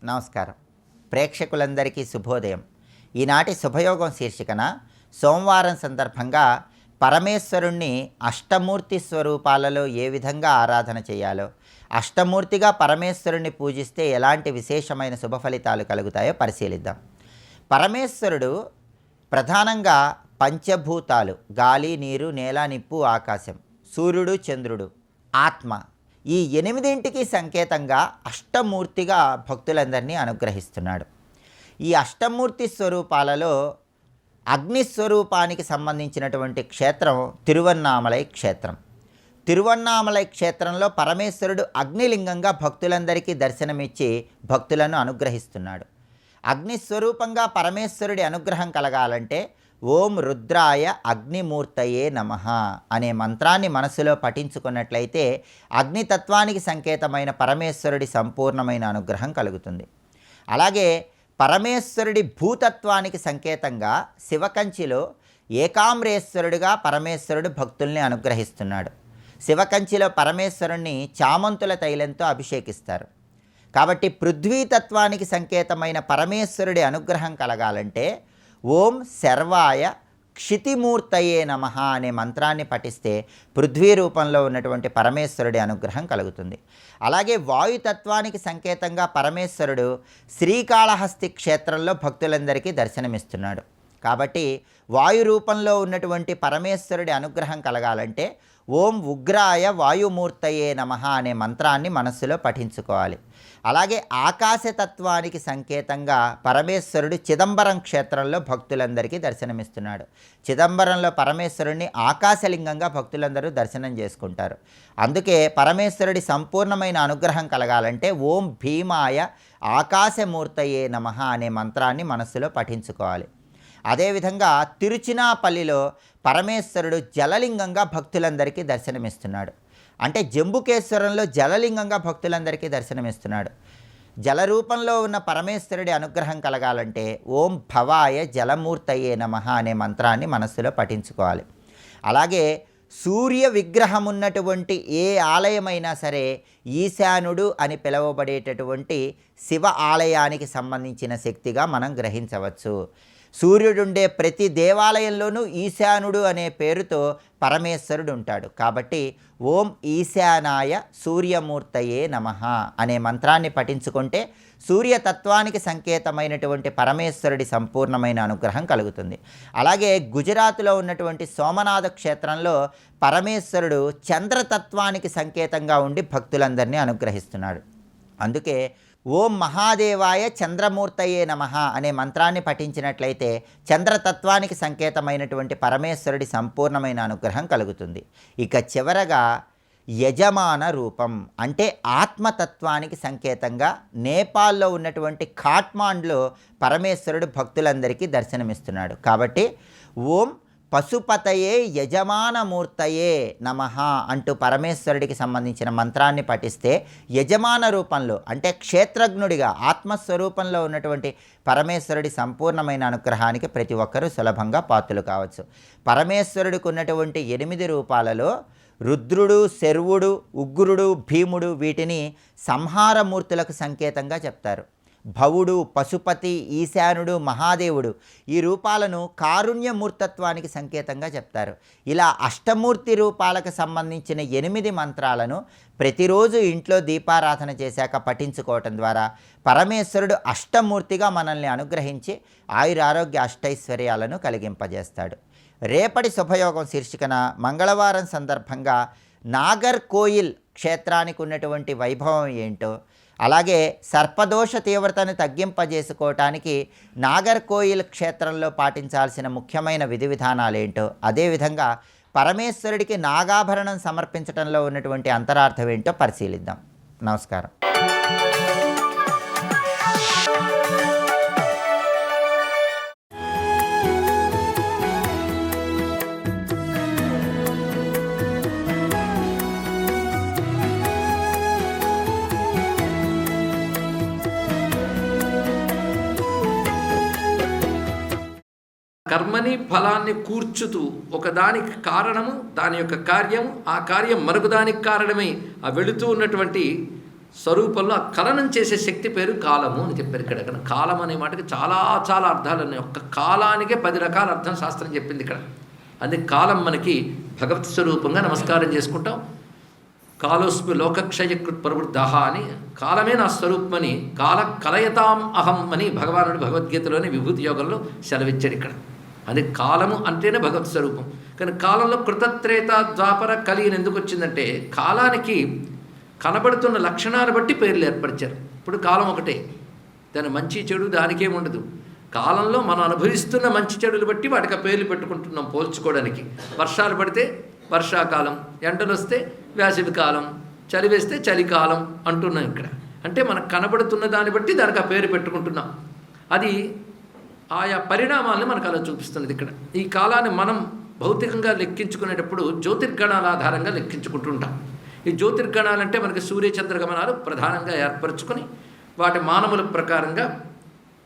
నమస్కారం. ప్రేక్షకులందరికీ శుభోదయం. ఈనాటి శుభయోగం శీర్షికన సోమవారం సందర్భంగా పరమేశ్వరుణ్ణి అష్టమూర్తి స్వరూపాలలో ఏ విధంగా ఆరాధన చేయాలో, అష్టమూర్తిగా పరమేశ్వరుణ్ణి పూజిస్తే ఎలాంటి విశేషమైన శుభ ఫలితాలు కలుగుతాయో పరిశీలిద్దాం. పరమేశ్వరుడు ప్రధానంగా పంచభూతాలు, గాలి, నీరు, నేల, నిప్పు, ఆకాశం, సూర్యుడు, చంద్రుడు, ఆత్మ, ఈ 8ంటికి సంకేతంగా అష్టమూర్తిగా భక్తులందరినీ అనుగ్రహిస్తున్నాడు. ఈ అష్టమూర్తి స్వరూపాలలో అగ్నిస్వరూపానికి సంబంధించినటువంటి క్షేత్రం తిరువన్నామలై క్షేత్రం. తిరువన్నామలై క్షేత్రంలో పరమేశ్వరుడు అగ్నిలింగంగా భక్తులందరికీ దర్శనమిచ్చి భక్తులను అనుగ్రహిస్తున్నాడు. అగ్నిస్వరూపంగా పరమేశ్వరుడి అనుగ్రహం కలగాలంటే ఓం రుద్రాయ అగ్నిమూర్తయే నమః అనే మంత్రాన్ని మనసులో పఠించుకున్నట్లయితే అగ్నితత్వానికి సంకేతమైన పరమేశ్వరుడి సంపూర్ణమైన అనుగ్రహం కలుగుతుంది. అలాగే పరమేశ్వరుడి భూతత్వానికి సంకేతంగా శివకంచిలో ఏకామ్రేశ్వరుడిగా పరమేశ్వరుడు భక్తుల్ని అనుగ్రహిస్తున్నాడు. శివకంచిలో పరమేశ్వరుణ్ణి చామంతుల తైలంతో అభిషేకిస్తారు. కాబట్టి పృథ్వీతత్వానికి సంకేతమైన పరమేశ్వరుడి అనుగ్రహం కలగాలంటే ఓం శర్వాయ క్షితిమూర్తయే నమః అనే మంత్రాన్ని పఠిస్తే పృథ్వీ రూపంలో ఉన్నటువంటి పరమేశ్వరుడి అనుగ్రహం కలుగుతుంది. అలాగే వాయుతత్వానికి సంకేతంగా పరమేశ్వరుడు శ్రీకాళహస్తి క్షేత్రంలో భక్తులందరికీ దర్శనమిస్తున్నాడు. కాబట్టి వాయు రూపంలో ఉన్నటువంటి పరమేశ్వరుడి అనుగ్రహం కలగాలంటే ఓం ఉగ్రాయ వాయుమూర్తయే నమః అనే మంత్రాన్ని మనస్సులో పఠించుకోవాలి. అలాగే ఆకాశతత్వానికి సంకేతంగా పరమేశ్వరుడు చిదంబరం క్షేత్రంలో భక్తులందరికీ దర్శనమిస్తున్నాడు. చిదంబరంలో పరమేశ్వరుడిని ఆకాశలింగంగా భక్తులందరూ దర్శనం చేసుకుంటారు. అందుకే పరమేశ్వరుడి సంపూర్ణమైన అనుగ్రహం కలగాలంటే ఓం భీమాయ ఆకాశమూర్తయే నమః అనే మంత్రాన్ని మనస్సులో పఠించుకోవాలి. అదేవిధంగా తిరుచినాపల్లిలో పరమేశ్వరుడు జలలింగంగా భక్తులందరికీ దర్శనమిస్తున్నాడు. అంటే జంబుకేశ్వరంలో జలలింగంగా భక్తులందరికీ దర్శనమిస్తున్నాడు. జలరూపంలో ఉన్న పరమేశ్వరుడి అనుగ్రహం కలగాలంటే ఓం భవాయ జలమూర్తయే నమః అనే మంత్రాన్ని మనస్సులో పఠించుకోవాలి. అలాగే సూర్య విగ్రహం ఉన్నటువంటి ఏ ఆలయమైనా సరే ఈశానుడు అని పిలువబడేటటువంటి శివ ఆలయానికి సంబంధించిన శక్తిగా మనం గ్రహించవచ్చు. సూర్యుడుండే ప్రతి దేవాలయంలోనూ ఈశానుడు అనే పేరుతో పరమేశ్వరుడు ఉంటాడు. కాబట్టి ఓం ఈశానాయ సూర్యమూర్తయే నమః అనే మంత్రాన్ని పఠించుకుంటే సూర్యతత్వానికి సంకేతమైనటువంటి పరమేశ్వరుడి సంపూర్ణమైన అనుగ్రహం కలుగుతుంది. అలాగే గుజరాత్లో ఉన్నటువంటి సోమనాథ క్షేత్రంలో పరమేశ్వరుడు చంద్రతత్వానికి సంకేతంగా ఉండి భక్తులందరినీ అనుగ్రహిస్తున్నాడు. అందుకే ఓం మహాదేవాయ చంద్రమూర్తయే నమః అనే మంత్రాన్ని పఠించినట్లయితే చంద్రతత్వానికి సంకేతమైనటువంటి పరమేశ్వరుడి సంపూర్ణమైన అనుగ్రహం కలుగుతుంది. ఇక చివరగా యజమాన రూపం అంటే ఆత్మతత్వానికి సంకేతంగా నేపాల్లో ఉన్నటువంటి ఖాట్మాండ్లో పరమేశ్వరుడు భక్తులందరికీ దర్శనమిస్తున్నాడు. కాబట్టి ఓం పశుపతయే యజమానమూర్తయే నమః అంటూ పరమేశ్వరుడికి సంబంధించిన మంత్రాన్ని పఠిస్తే యజమాన రూపంలో అంటే క్షేత్రజ్ఞుడిగా ఆత్మస్వరూపంలో ఉన్నటువంటి పరమేశ్వరుడి సంపూర్ణమైన అనుగ్రహానికి ప్రతి ఒక్కరూ సులభంగా పాత్రులు కావచ్చు. పరమేశ్వరుడికి ఉన్నటువంటి 8 రూపాలలో రుద్రుడు, శర్వుడు, ఉగ్రుడు, భీముడు వీటిని సంహారమూర్తులకు సంకేతంగా చెప్తారు. భవుడు, పశుపతి, ఈశానుడు, మహాదేవుడు ఈ రూపాలను కారుణ్యమూర్తత్వానికి సంకేతంగా చెప్తారు. ఇలా అష్టమూర్తి రూపాలకు సంబంధించిన 8 మంత్రాలను ప్రతిరోజు ఇంట్లో దీపారాధన చేశాక పఠించుకోవటం ద్వారా పరమేశ్వరుడు అష్టమూర్తిగా మనల్ని అనుగ్రహించి ఆయురారోగ్య అష్టైశ్వర్యాలను కలిగింపజేస్తాడు. రేపటి శుభయోగం శీర్షికన మంగళవారం సందర్భంగా నాగర్కోయిల్ క్షేత్రానికి ఉన్నటువంటి వైభవం ఏంటో, అలాగే సర్పదోష తీవ్రతను తగ్గింపజేసుకోవటానికి నాగర్కోయిల్ క్షేత్రంలో పాటించాల్సిన ముఖ్యమైన విధి విధానాలు ఏంటో, అదేవిధంగా పరమేశ్వరుడికి నాగాభరణం సమర్పించడంలో ఉన్నటువంటి అంతరార్థం ఏంటో పరిశీలిద్దాం. నమస్కారం. కర్మని ఫలాన్ని కూర్చుతూ ఒకదానికి కారణము దాని యొక్క కార్యం, ఆ కార్యం మరొక దానికి కారణమై ఆ వెళుతూ ఉన్నటువంటి స్వరూపంలో ఆ కలనం చేసే శక్తి పేరు కాలము అని చెప్పారు ఇక్కడ. కానీ కాలం అనే మాటకి చాలా చాలా అర్థాలు ఉన్నాయి. ఒక్క కాలానికే 10 రకాల అర్థం శాస్త్రం చెప్పింది ఇక్కడ. అందుకే కాలం మనకి భగవత్ స్వరూపంగా నమస్కారం చేసుకుంటాం. కాలోస్మి లోకక్షయకృత్ ప్రవృద్ధ అని, కాలమే నా స్వరూపమని, కాల కలయతాం అహం అని భగవానుడు భగవద్గీతలోని విభూతి యోగంలో సెలవిచ్చాడు ఇక్కడ. అది కాలము అంటేనే భగవత్ స్వరూపం. కానీ కాలంలో కృతత్రేత ద్వాపర కలి అని ఎందుకు వచ్చిందంటే, కాలానికి కనబడుతున్న లక్షణాలు బట్టి పేర్లు ఏర్పరిచారు. ఇప్పుడు కాలం ఒకటే, దాని మంచి చెడు దానికేముండదు. కాలంలో మనం అనుభవిస్తున్న మంచి చెడులు బట్టి వాటికి ఆ పేర్లు పెట్టుకుంటున్నాం పోల్చుకోవడానికి. వర్షాలు పడితే వర్షాకాలం, ఎండలు వస్తే వేసవి కాలం, చలి వేస్తే చలికాలం అంటున్నాం ఇక్కడ. అంటే మనకు కనబడుతున్న దాన్ని బట్టి దానికి ఆ పేరు పెట్టుకుంటున్నాం. అది ఆయా పరిణామాలను మనకు అలా చూపిస్తున్నది ఇక్కడ. ఈ కాలాన్ని మనం భౌతికంగా లెక్కించుకునేటప్పుడు జ్యోతిర్గణాల ఆధారంగా లెక్కించుకుంటుంటాం. ఈ జ్యోతిర్గణాలంటే మనకి సూర్యచంద్రగమనాలు ప్రధానంగా ఏర్పరచుకొని వాటి మానవుల ప్రకారంగా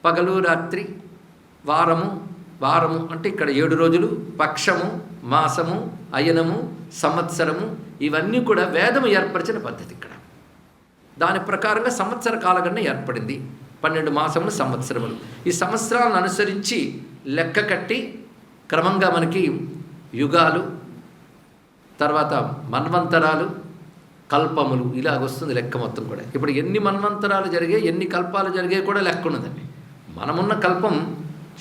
పగలు రాత్రి, వారము అంటే ఇక్కడ 7 రోజులు, పక్షము, మాసము, అయనము, సంవత్సరము, ఇవన్నీ కూడా వేదము ఏర్పరిచిన పద్ధతి ఇక్కడ. దాని ప్రకారంగా సంవత్సర కాలగణన ఏర్పడింది. 12 మాసములు సంవత్సరములు. ఈ సంవత్సరాలను అనుసరించి లెక్క కట్టి క్రమంగా మనకి యుగాలు, తర్వాత మన్వంతరాలు, కల్పములు ఇలాగొస్తుంది లెక్క మొత్తం కూడా. ఇప్పుడు ఎన్ని మన్వంతరాలు జరిగాయి, ఎన్ని కల్పాలు జరిగాయి కూడా లెక్క ఉన్నదండి. మనమున్న కల్పం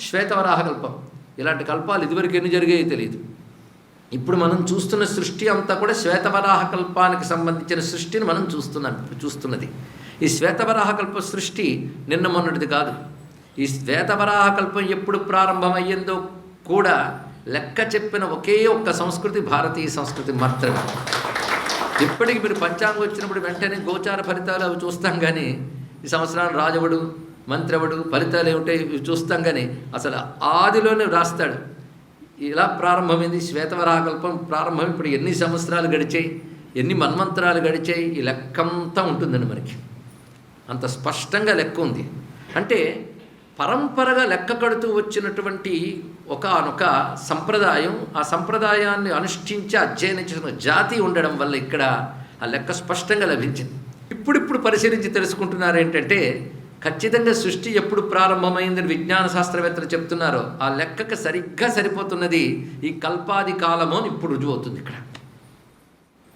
శ్వేతవరాహ కల్పం. ఇలాంటి కల్పాలు ఇదివరకు ఎన్ని జరిగాయో తెలియదు. ఇప్పుడు మనం చూస్తున్న సృష్టి అంతా కూడా శ్వేతవరాహ కల్పానికి సంబంధించిన సృష్టిని మనం చూస్తున్నది. ఈ శ్వేతవరాహ కల్ప సృష్టి నిన్న మొన్నటిది కాదు. ఈ శ్వేతవరాహ కల్పం ఎప్పుడు ప్రారంభమయ్యిందో కూడా లెక్క చెప్పిన ఒకే ఒక్క సంస్కృతి భారతీయ సంస్కృతి మాత్రమే. ఇప్పటికి మీరు పంచాంగం వచ్చినప్పుడు వెంటనే గోచార ఫలితాలు అవి చూస్తాం, కానీ ఈ సంవత్సరాన్ని రాజవుడు, మంత్రవుడు, ఫలితాలు ఏమిటాయి ఇవి చూస్తాం, కానీ అసలు ఆదిలోనే రాస్తాడు. ఇలా ప్రారంభమైంది శ్వేతవరాహకల్పం ప్రారంభం. ఇప్పుడు ఎన్ని సంవత్సరాలు గడిచాయి, ఎన్ని మన్వంతరాలు గడిచాయి, ఈ లెక్కంతా ఉంటుందండి మనకి. అంత స్పష్టంగా లెక్క ఉంది. అంటే పరంపరగా లెక్క కడుతూ వచ్చినటువంటి ఒకానొక సంప్రదాయం, ఆ సంప్రదాయాన్ని అనుష్ఠించి అధ్యయనించిన జాతి ఉండడం వల్ల ఇక్కడ ఆ లెక్క స్పష్టంగా లభించింది. ఇప్పుడిప్పుడు పరిశీలించి తెలుసుకుంటున్నారు ఏంటంటే, ఖచ్చితంగా సృష్టి ఎప్పుడు ప్రారంభమైందని విజ్ఞాన శాస్త్రవేత్తలు చెప్తున్నారో ఆ లెక్కకు సరిగ్గా సరిపోతున్నది ఈ కల్పాది కాలము అని ఇప్పుడు రుజువు అవుతుంది ఇక్కడ.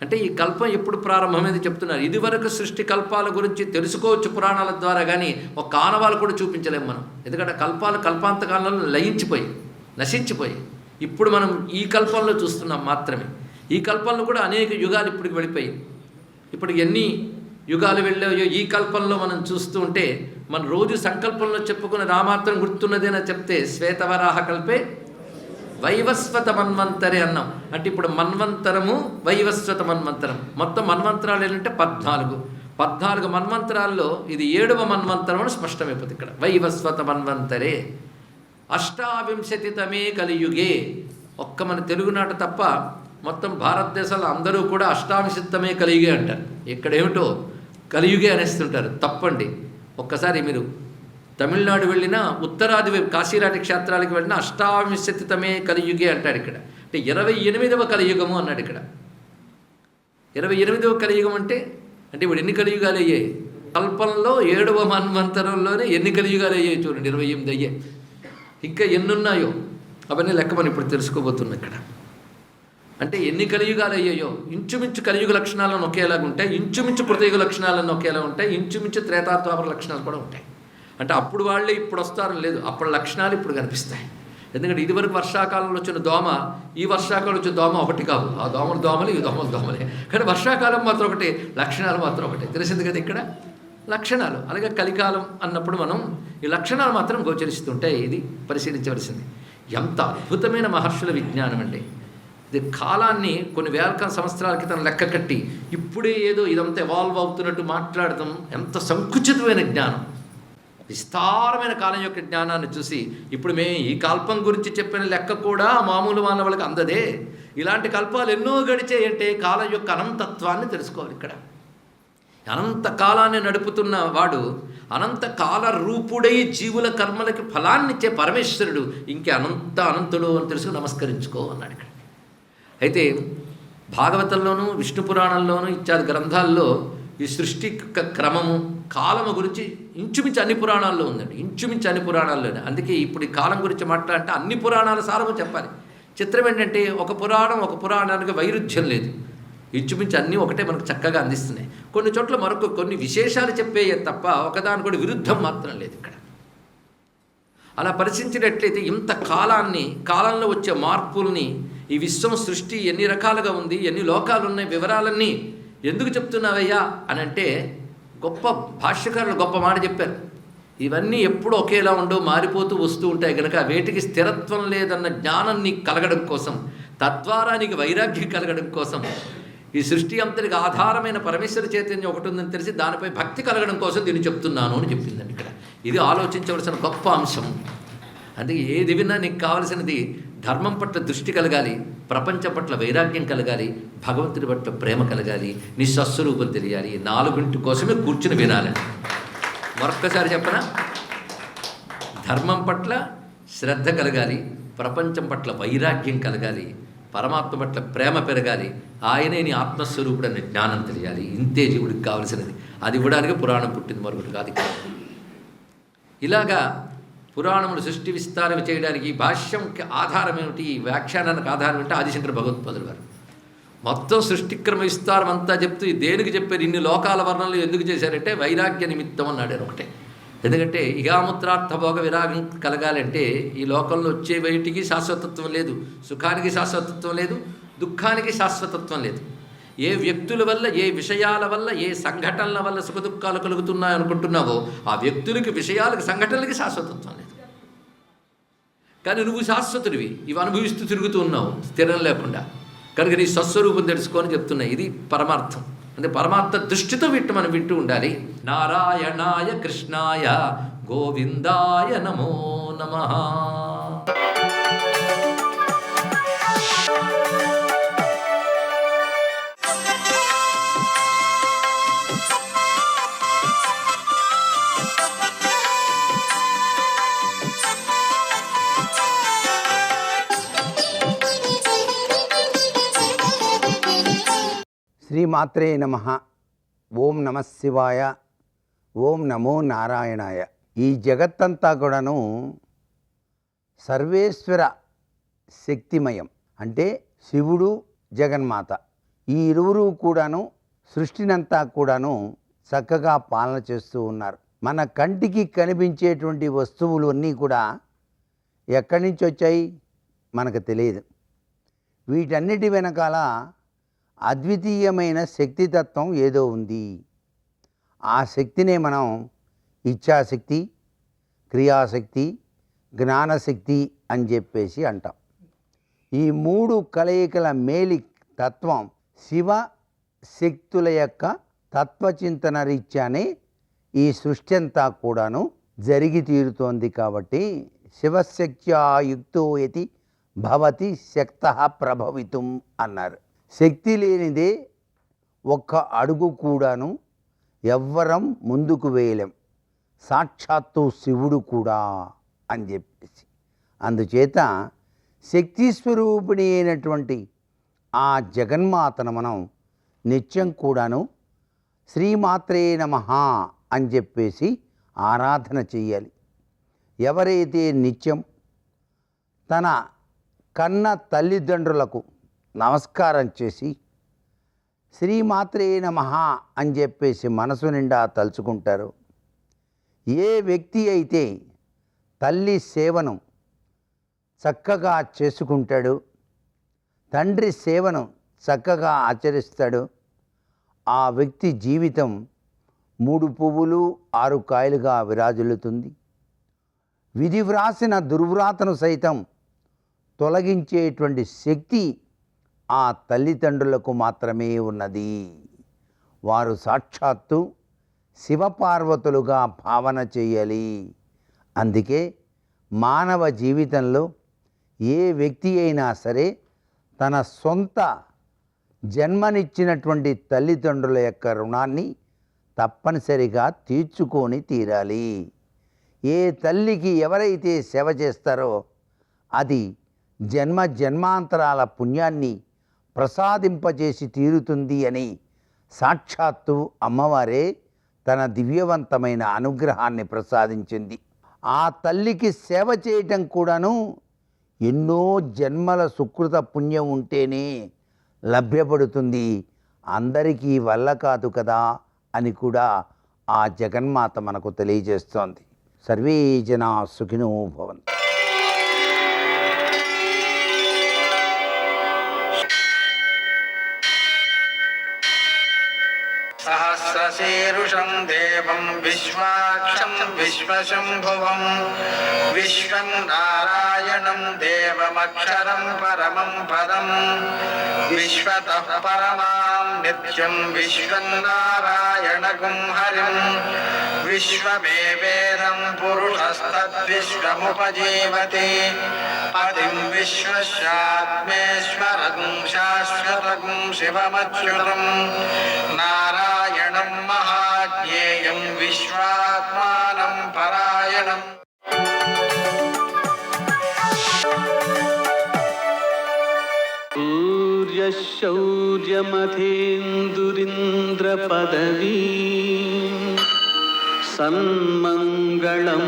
అంటే ఈ కల్పం ఎప్పుడు ప్రారంభమైంది చెప్తున్నారు. ఇదివరకు సృష్టి కల్పాల గురించి తెలుసుకోవచ్చు పురాణాల ద్వారా, కానీ ఒక ఆనవాళ్ళు కూడా చూపించలేము మనం. ఎందుకంటే కల్పాలు కల్పాంతకాలంలో లయించిపోయి నశించిపోయి ఇప్పుడు మనం ఈ కల్పంలో చూస్తున్నాం మాత్రమే. ఈ కల్పంలో కూడా అనేక యుగాలు ఇప్పటికి వెళ్ళిపోయి, ఇప్పుడు ఎన్ని యుగాలు వెళ్ళాయో ఈ కల్పంలో మనం చూస్తూ ఉంటే, మన రోజు సంకల్పంలో చెప్పుకున్న రామాత్రం గుర్తున్నదేనా చెప్తే శ్వేతవరాహ కల్పే వైవస్వత మన్వంతరే అన్నాం. అంటే ఇప్పుడు మన్వంతరము, వైవస్వత మన్వంతరం, మొత్తం మన్వంతరాలు ఏంటంటే 14 మన్వంతరాల్లో ఇది 7వ మన్వంతరం అని స్పష్టమైపోతుంది ఇక్కడ. వైవస్వత మన్వంతరే అష్టావింశతితమే కలియుగే. ఒక్క మన తెలుగునాట తప్ప మొత్తం భారతదేశంలో అందరూ కూడా అష్టావింశతమే కలియుగే అంటారు. ఇక్కడేమిటో కలియుగే అనేస్తుంటారు. తప్పండి. ఒక్కసారి మీరు తమిళనాడు వెళ్ళినా ఉత్తరాది కాశీరాటి క్షేత్రాలకు వెళ్ళినా అష్టావింశతితమే కలియుగే అంటాడు ఇక్కడ. అంటే 28వ కలియుగము అన్నాడు ఇక్కడ. 28వ కలియుగం అంటే ఇప్పుడు ఎన్ని కలియుగాలు అయ్యాయి? కల్పంలో 7వ మన్వంతరంలోనే ఎన్ని కలియుగాలు అయ్యాయి చూడండి, 28 అయ్యాయి. ఇంకా ఎన్నున్నాయో అవన్నీ లెక్క మనం ఇప్పుడు తెలుసుకోబోతున్నాం ఇక్కడ. అంటే ఎన్ని కలియుగాలు అయ్యాయో, ఇంచుమించు కలియుగ లక్షణాలను ఒకేలాగా ఉంటాయి, ఇంచుమించు కృతయుగ లక్షణాలను ఒకేలా ఉంటాయి, ఇంచుమించు త్రేతాద్వాపర లక్షణాలు కూడా ఉంటాయి. అంటే అప్పుడు వాళ్ళే ఇప్పుడు వస్తారని లేదు, అప్పుడు లక్షణాలు ఇప్పుడు కనిపిస్తాయి. ఎందుకంటే ఇదివరకు వర్షాకాలంలో వచ్చిన దోమ ఈ వర్షాకాలంలో వచ్చిన దోమ ఒకటి కాదు. ఆ దోమలు ఈ దోమలే. కానీ వర్షాకాలం మాత్రం ఒకటి, లక్షణాలు మాత్రం ఒకటే. తెలిసింది కదా ఇక్కడ లక్షణాలు. అలాగే కలికాలం అన్నప్పుడు మనం ఈ లక్షణాలు మాత్రం గోచరిస్తుంటాయి. ఇది పరిశీలించవలసింది. ఎంత అద్భుతమైన మహర్షుల విజ్ఞానం అండి ఇది. కాలాన్ని కొన్ని వేల సంవత్సరాల క్రితం లెక్క కట్టి ఇప్పుడే ఏదో ఇదంతా ఎవాల్వ్ అవుతున్నట్టు మాట్లాడటం ఎంత సంకుచితమైన జ్ఞానం. విస్తారమైన కాలం యొక్క జ్ఞానాన్ని చూసి ఇప్పుడు మేము ఈ కల్పం గురించి చెప్పిన లెక్క కూడా మామూలు మానవులకు అందదే. ఇలాంటి కల్పాలు ఎన్నో గడిచాయంటే కాలం యొక్క అనంతత్వాన్ని తెలుసుకోవాలి ఇక్కడ. అనంత కాలాన్ని నడుపుతున్న వాడు అనంత కాల రూపుడై జీవుల కర్మలకి ఫలాన్నిచ్చే పరమేశ్వరుడు ఇంకే అనంతుడు అని తెలుసుకుని నమస్కరించుకో అన్నాడు ఇక్కడ. అయితే భాగవతంలోనూ విష్ణు పురాణంలోనూ ఇత్యాది గ్రంథాల్లో ఈ సృష్టి క్రమము కాలము గురించి ఇంచుమించు అన్ని పురాణాల్లో ఉందండి. ఇంచుమించు అన్ని పురాణాల్లోనే. అందుకే ఇప్పుడు ఈ కాలం గురించి మాట్లాడంటే అన్ని పురాణాల సారము చెప్పాలి. చిత్రం ఏంటంటే ఒక పురాణానికి వైరుధ్యం లేదు. ఇంచుమించు అన్నీ ఒకటే మనకు చక్కగా అందిస్తున్నాయి. కొన్ని చోట్ల కొన్ని విశేషాలు చెప్పేయే తప్ప ఒకదాని కూడా విరుద్ధం మాత్రం లేదు ఇక్కడ. అలా పరిశీలించినట్లయితే ఇంత కాలంలో వచ్చే మార్పుల్ని, ఈ విశ్వం సృష్టి ఎన్ని రకాలుగా ఉంది, ఎన్ని లోకాలు ఉన్నాయి, వివరాలన్నీ ఎందుకు చెప్తున్నావయ్యా అని అంటే గొప్ప భాష్యకారులు గొప్ప మాట చెప్పారు. ఇవన్నీ ఎప్పుడూ ఒకేలా ఉండవు, మారిపోతూ వస్తూ ఉంటాయి కనుక వేటికి స్థిరత్వం లేదన్న జ్ఞానం నీకు కలగడం కోసం, తద్వారా నీకు వైరాగ్యం కలగడం కోసం, ఈ సృష్టి అంతటికి ఆధారమైన పరమేశ్వర చైతన్యం ఒకటి ఉందని తెలిసి దానిపై భక్తి కలగడం కోసం దీన్ని చెప్తున్నాను అని చెప్పిందండి ఇక్కడ. ఇది ఆలోచించవలసిన గొప్ప అంశం. అందుకే ఏది విన్నా నీకు కావలసినది ధర్మం పట్ల దృష్టి కలగాలి, ప్రపంచం పట్ల వైరాగ్యం కలగాలి, భగవంతుడి పట్ల ప్రేమ కలగాలి, నీ స్వస్వరూపం తెలియాలి. 4 కోసమే కూర్చుని వినాలండి. మరొక్కసారి చెప్పనా? ధర్మం పట్ల శ్రద్ధ కలగాలి, ప్రపంచం పట్ల వైరాగ్యం కలగాలి, పరమాత్మ పట్ల ప్రేమ పెరగాలి, ఆయనే నీ ఆత్మస్వరూపుడు అనే జ్ఞానం తెలియాలి. ఇంతే జీవుడికి కావలసినది. అది ఇవ్వడానికి పురాణం పుట్టింది, మరొకటి కాదు. ఇలాగా పురాణములు సృష్టి విస్తారం చేయడానికి భాష్యంకి ఆధారం ఏమిటి, వ్యాఖ్యానానికి ఆధారం ఏమిటి? ఆదిశంకర భగవత్పాదులు గారు మొత్తం సృష్టిక్రమ విస్తారం అంతా చెప్తూ దేనికి చెప్పారు, ఇన్ని లోకాల వర్ణనలు ఎందుకు చేశారంటే వైరాగ్య నిమిత్తం అన్నాడు ఒకటే. ఎందుకంటే ఇగాముత్రార్థ భోగ విరాగం కలగాలంటే ఈ లోకంలో వచ్చే బయటికి శాశ్వతత్వం లేదు, సుఖానికి శాశ్వతత్వం లేదు, దుఃఖానికి శాశ్వతత్వం లేదు. ఏ వ్యక్తుల వల్ల, ఏ విషయాల వల్ల, ఏ సంఘటనల వల్ల సుఖదుఖాలు కలుగుతున్నాయి అనుకుంటున్నావో ఆ వ్యక్తులకి, విషయాలకి, సంఘటనలకి శాశ్వతత్వం లేదు. కానీ నువ్వు శాశ్వతుడివి, ఇవి అనుభవిస్తూ తిరుగుతూ ఉన్నావు స్థిరం లేకుండా. కనుక నీ స్వస్వరూపం తెలుసుకొని చెప్తున్నాయి. ఇది పరమార్థం. అంటే పరమార్థ దృష్టితో వీటి మనం వింటూ ఉండాలి. నారాయణాయ కృష్ణాయ గోవిందాయ నమో నమః. శ్రీమాత్రే నమః. ఓం నమః శివాయ. ఓం నమో నారాయణాయ. ఈ జగత్తంతా కూడాను సర్వేశ్వర శక్తిమయం. అంటే శివుడు, జగన్మాత, ఈ ఇరువురు కూడాను సృష్టినంతా కూడాను చక్కగా పాలన చేస్తూ ఉన్నారు. మన కంటికి కనిపించేటువంటి వస్తువులు అన్నీ కూడా ఎక్కడి నుంచి వచ్చాయి మనకు తెలియదు. వీటన్నిటి వెనకాల అద్వితీయమైన శక్తితత్వం ఏదో ఉంది. ఆ శక్తినే మనం ఇచ్ఛాశక్తి, క్రియాశక్తి, జ్ఞానశక్తి అని చెప్పేసి అంటాం. ఈ 3 కలయికల మేలి తత్వం శివ శక్తుల యొక్క తత్వచింతన రీత్యానే ఈ సృష్టి అంతా కూడాను జరిగి తీరుతోంది. కాబట్టి శివశక్త్యా యుక్తో యతి భవతి శక్తః ప్రభవితుం అన్నారు. శక్తి లేనిదే ఒక్క అడుగు కూడాను ఎవ్వరం ముందుకు వేయలేం, సాక్షాత్తు శివుడు కూడా అని చెప్పేసి. అందుచేత శక్తి స్వరూపిణి అయినటువంటి ఆ జగన్మాతను మనం నిత్యం కూడాను శ్రీమాత్రే నమః అని చెప్పేసి ఆరాధన చెయ్యాలి. ఎవరైతే నిత్యం తన కన్న తల్లిదండ్రులకు నమస్కారం చేసి శ్రీమాత్రే నమః అని చెప్పేసి మనసు నిండా తలుచుకుంటారు, ఏ వ్యక్తి అయితే తల్లి సేవను చక్కగా చేసుకుంటాడు, తండ్రి సేవను చక్కగా ఆచరిస్తాడు, ఆ వ్యక్తి జీవితం 3 పువ్వులు 6 కాయలుగా విరాజిల్లుతుంది. విధి వ్రాసిన దుర్వ్రాతను సైతం తొలగించేటువంటి శక్తి ఆ తల్లిదండ్రులకు మాత్రమే ఉన్నది. వారు సాక్షాత్తు శివపార్వతులుగా భావన చేయాలి. అందుకే మానవ జీవితంలో ఏ వ్యక్తి అయినా సరే తన సొంత జన్మనిచ్చినటువంటి తల్లిదండ్రుల యొక్క రుణాన్ని తప్పనిసరిగా తీర్చుకొని తీరాలి. ఏ తల్లికి ఎవరైతే సేవ చేస్తారో అది జన్మ జన్మాంతరాల పుణ్యాన్ని ప్రసాదింపజేసి తీరుతుంది అని సాక్షాత్తు అమ్మవారే తన దివ్యవంతమైన అనుగ్రహాన్ని ప్రసాదించింది. ఆ తల్లికి సేవ చేయటం కూడాను ఎన్నో జన్మల సుకృత పుణ్యం ఉంటేనే లభ్యపడుతుంది, అందరికీ వల్ల కాదు కదా అని కూడా ఆ జగన్మాత మనకు తెలియజేస్తోంది. సర్వే జనా సుఖినో భవంతు. सहस्रशीर्षं देवं विश्वाक्षं विश्वशम्भुवं विश्वं नारायणं देवमक्षरं परमं पदं विश्वतः परमां नित्यं विश्वं नारायणगुं हरिं विश्वमेवेदं पुरुषस्तद्विश्वमुपजीवति पतिं विश्वस्यात्मेश्वरगुं शाश्वतगुं शिवमच्युतं नारायणं महाज्ञेयं विश्वात्मानं परायणम् सूर्यशौर्यमथेन्दुरिन्द्रपदवी सन्मङ्गलं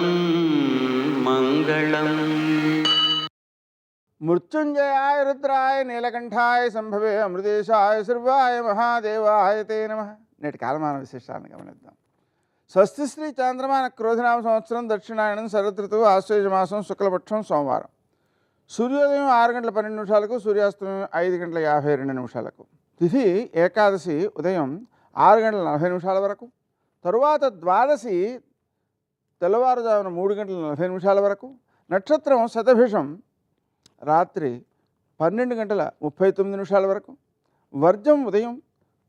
मङ्गलम् మృత్యుంజయాయ రుద్రాయ నీలకంఠాయ సంభవే అమృతేశాయ శర్వాయ మహాదేవాయ తే నమః. నేటి కాలమాన విశేషాలను గమనిద్దాం. స్వస్తి శ్రీ చాంద్రమాన క్రోధనామ సంవత్సరం దక్షిణాయనం శరదృతువు ఆశ్వేజమాసం శుక్లపక్షం సోమవారం. సూర్యోదయం 6 గంటల 12 నిమిషాలకు, సూర్యాస్తమయం 5 గంటల 52 నిమిషాలకు. తిథి ఏకాదశి ఉదయం 6 గంటల 40 నిమిషాల వరకు, తరువాత ద్వాదశి తెల్లవారుజామున 3 గంటల 40 నిమిషాల వరకు. నక్షత్రం శతభిషం రాత్రి 12 గంటల 39 నిమిషాల వరకు. వర్జం ఉదయం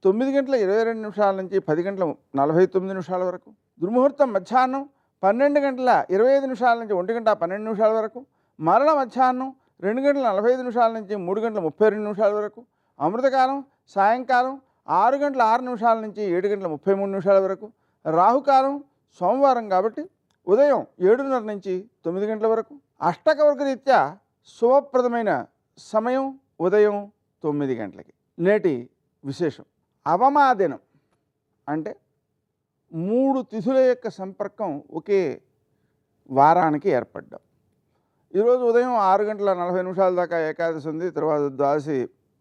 9 గంటల 22 నిమిషాల నుంచి 10 గంటల 49 నిమిషాల వరకు. దుర్ముహూర్తం మధ్యాహ్నం 12 గంటల 25 నిమిషాల నుంచి 1 గంట 12 నిమిషాల వరకు. మరణ మధ్యాహ్నం 2 గంటల 45 నిమిషాల నుంచి 3 గంటల 32 నిమిషాల వరకు. అమృతకాలం సాయంకాలం 6 గంటల 6 నిమిషాల నుంచి 7 గంటల 33 నిమిషాల వరకు. రాహుకాలం సోమవారం కాబట్టి ఉదయం 7:30 నుంచి 9 గంటల వరకు. అష్టకవర్గ రీత్యా శుభప్రదమైన సమయం ఉదయం 9 గంటలకి. నేటి విశేషం అవమాదినం అంటే 3 తిథుల యొక్క సంపర్కం ఒకే వారానికి ఏర్పడ్డాం. ఈరోజు ఉదయం 6 గంటల 40 నిమిషాల దాకా ఏకాదశి ఉంది, తర్వాత ద్వాదశి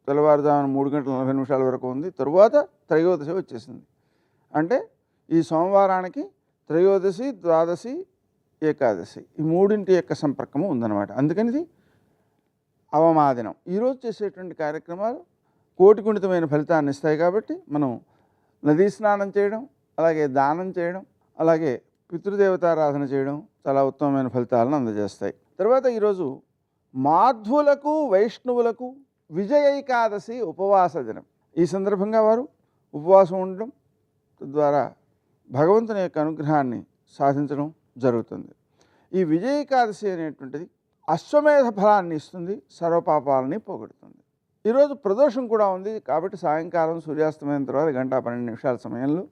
తెల్లవారుజామున 3 గంటల 40 నిమిషాల వరకు ఉంది, తరువాత త్రయోదశి వచ్చేసింది. అంటే ఈ సోమవారానికి త్రయోదశి, ద్వాదశి, ఏకాదశి ఈ 3 యొక్క సంపర్కము ఉందన్నమాట. అందుకని ఇది అవమాదినం. ఈరోజు చేసేటువంటి కార్యక్రమాలు కోటిగుణితమైన ఫలితాన్ని ఇస్తాయి కాబట్టి మనం నదీ స్నానం చేయడం, అలాగే దానం చేయడం, అలాగే పితృదేవతారాధన చేయడం చాలా ఉత్తమమైన ఫలితాలను అందజేస్తాయి. తర్వాత ఈరోజు మాధ్వులకు వైష్ణవులకు విజయ ఏకాదశి ఉపవాస దినం. ఈ సందర్భంగా వారు ఉపవాసం ఉండడం తద్వారా భగవంతుని యొక్క అనుగ్రహాన్ని సాధించడం జరుగుతుంది. ఈ విజయ ఏకాదశి అనేటువంటిది అశ్వమేధ ఫలాన్ని ఇస్తుంది, సర్వపాపాలని పోగొడుతుంది. ఈరోజు ప్రదోషం కూడా ఉంది కాబట్టి సాయంకాలం సూర్యాస్తమయం తర్వాత 1:12 నిమిషాల సమయంలో